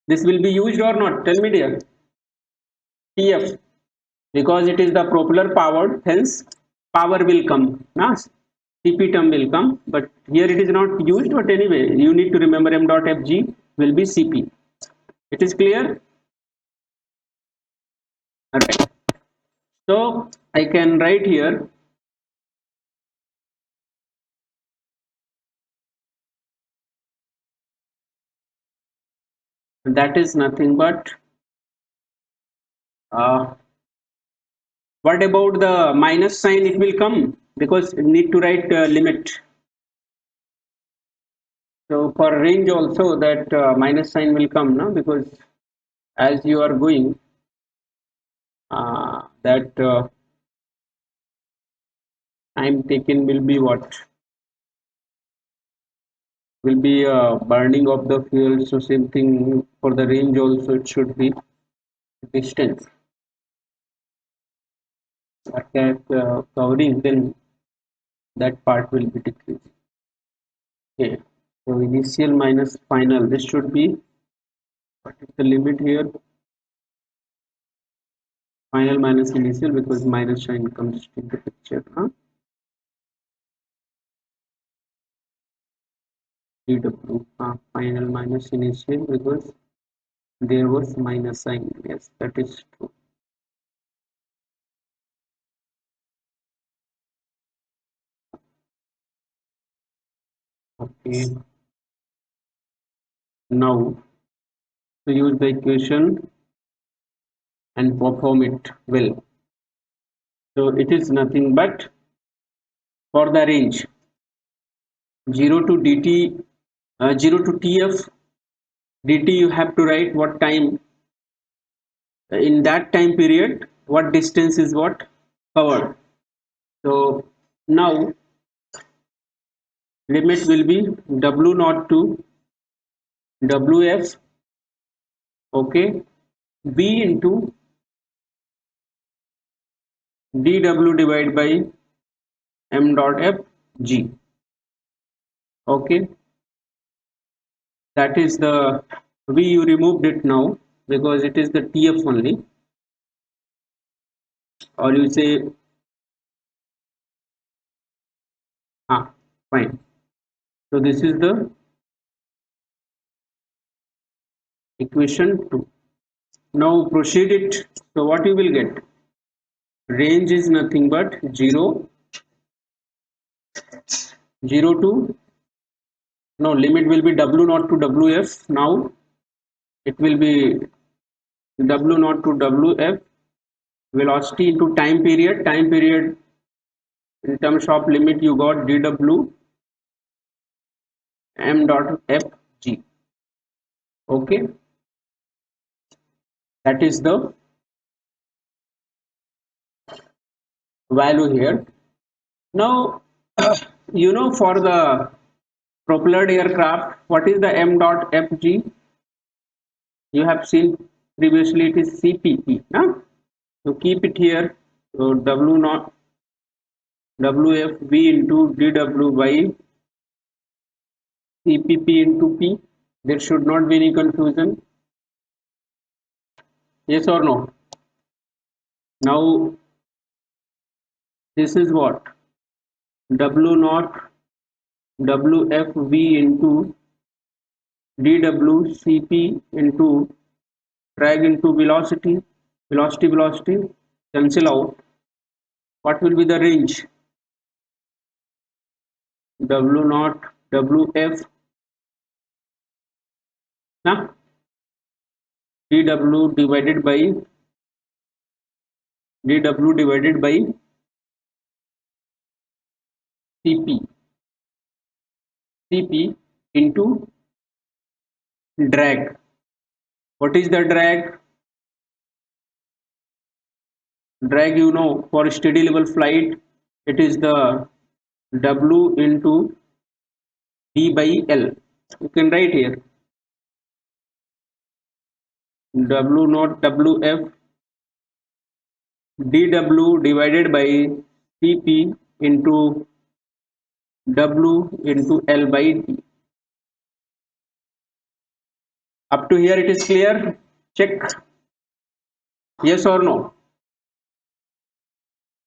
This will be used or not? Tell me, dear. Tf, because it is the propeller powered, hence power will come. Na? CP term will come, but here it is not used, but anyway, you need to remember m dot fg will be CP. It is clear? Alright. So I can write here that is nothing but what about the minus sign? It will come because you need to write limit. So for range also that minus sign will come now, because as you are going that time taken will be what? Will be burning of the fuel. So same thing for the range also, it should be distance. Covering, then that part will be decreased. Okay. So initial minus final. This should be, what is the limit here? Final minus initial, because minus sign comes into picture. DW. Final minus initial, because there was minus sign. Yes, that is true. Okay. Now to use the equation and perform it well. So it is nothing but for the range 0 to dt, 0 to tf dt, you have to write what time in that time period, what distance is what covered. So now limit will be w naught to wf, okay, b into dw divided by m dot f g, okay. That is the v, you removed it now because it is the tf only, or you say fine. So this is the equation 2. Now proceed it. So what you will get? Range is nothing but 0 to, no, limit will be w naught to wf. Now it will be w naught to wf, velocity into time period in terms of limit, you got dw m dot f g, okay. That is the value here. Now for the propelled aircraft, what is the m dot fg? You have seen previously, it is cpe, so keep it here. So w naught wfv into dw by cpp into p. There should not be any confusion. Yes or no? Now this is what w naught wfv into dw cp into drag into velocity cancel out. What will be the range? W naught wf dw divided by cp into drag. What is the drag? Drag, for steady level flight, it is the w into d by l. You can write here w naught wf dw divided by cp into w into l by d. Up to here it is clear? Check. Yes or no?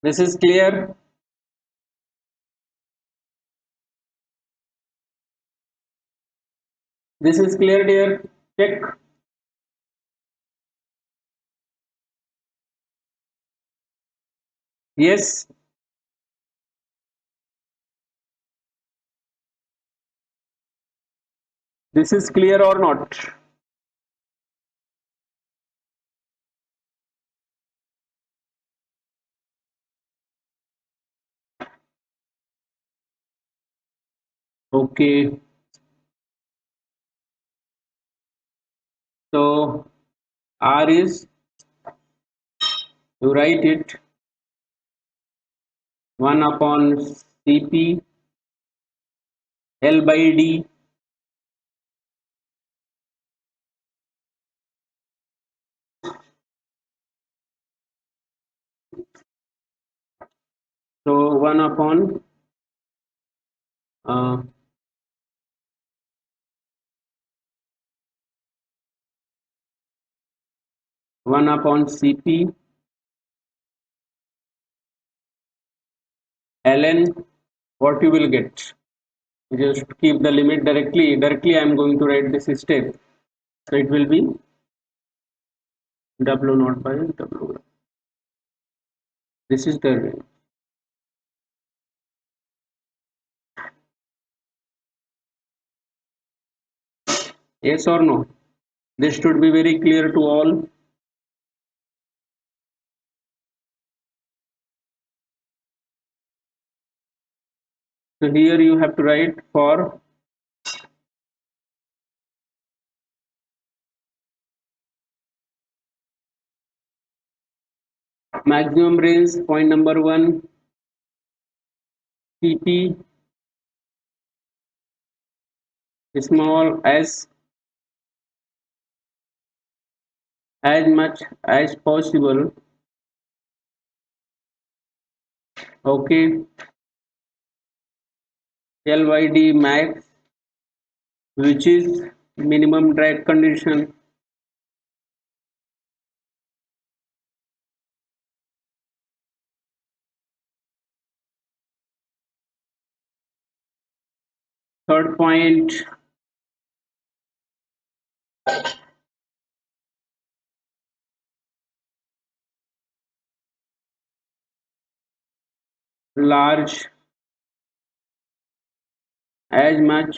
This is clear? This is clear, dear. Check. Yes. This is clear or not? Okay. So R is, you write it, 1 upon Cp L by D. So 1 upon 1 upon Cp ln, what you will get? Just keep the limit directly I am going to write this step. So it will be W naught by W. This is the range. Yes or no? This should be very clear to all. So here you have to write for maximum range, point number 1, Cp small as much as possible. Okay. LYD max, which is minimum drag condition. Third point, large as much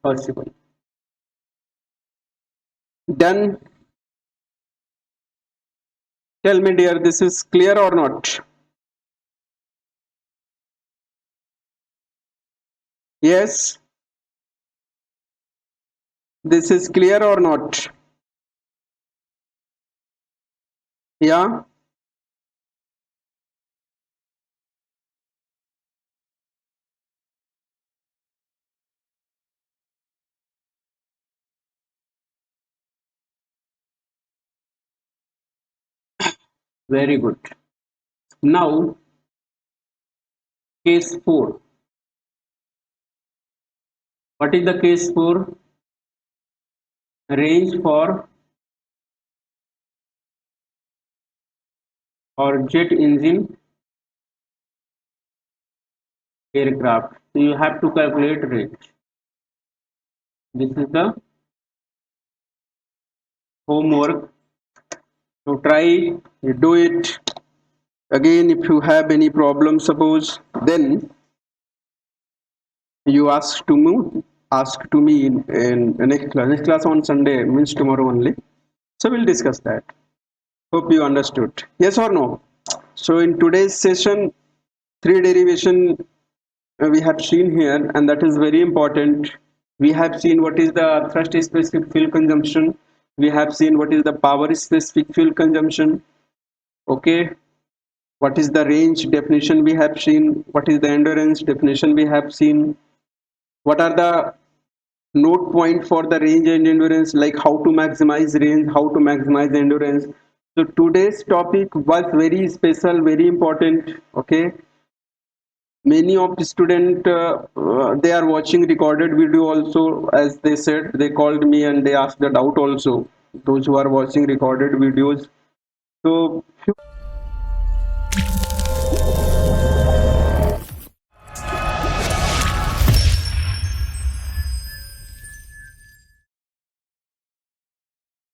possible. Done. Tell me, dear, this is clear or not? Yes, this is clear or not? Yeah, very good. Now, case 4. What is the case 4? Range for or jet engine aircraft. So you have to calculate range. This is the homework. So try, you do it. Again, if you have any problem, suppose, then you ask to me in next class. Next class on Sunday means tomorrow only. So we'll discuss that. Hope you understood. Yes or no? So in today's session, 3 derivation we have seen here, and that is very important. We have seen what is the thrust specific fuel consumption. We have seen what is the power specific fuel consumption. Okay. What is the range definition we have seen? What is the endurance definition we have seen? What are the note point for the range and endurance, like how to maximize range, how to maximize endurance. So today's topic was very special, very important. Okay, many of the student they are watching recorded video also. As they said, they called me and they asked the doubt also, those who are watching recorded videos. So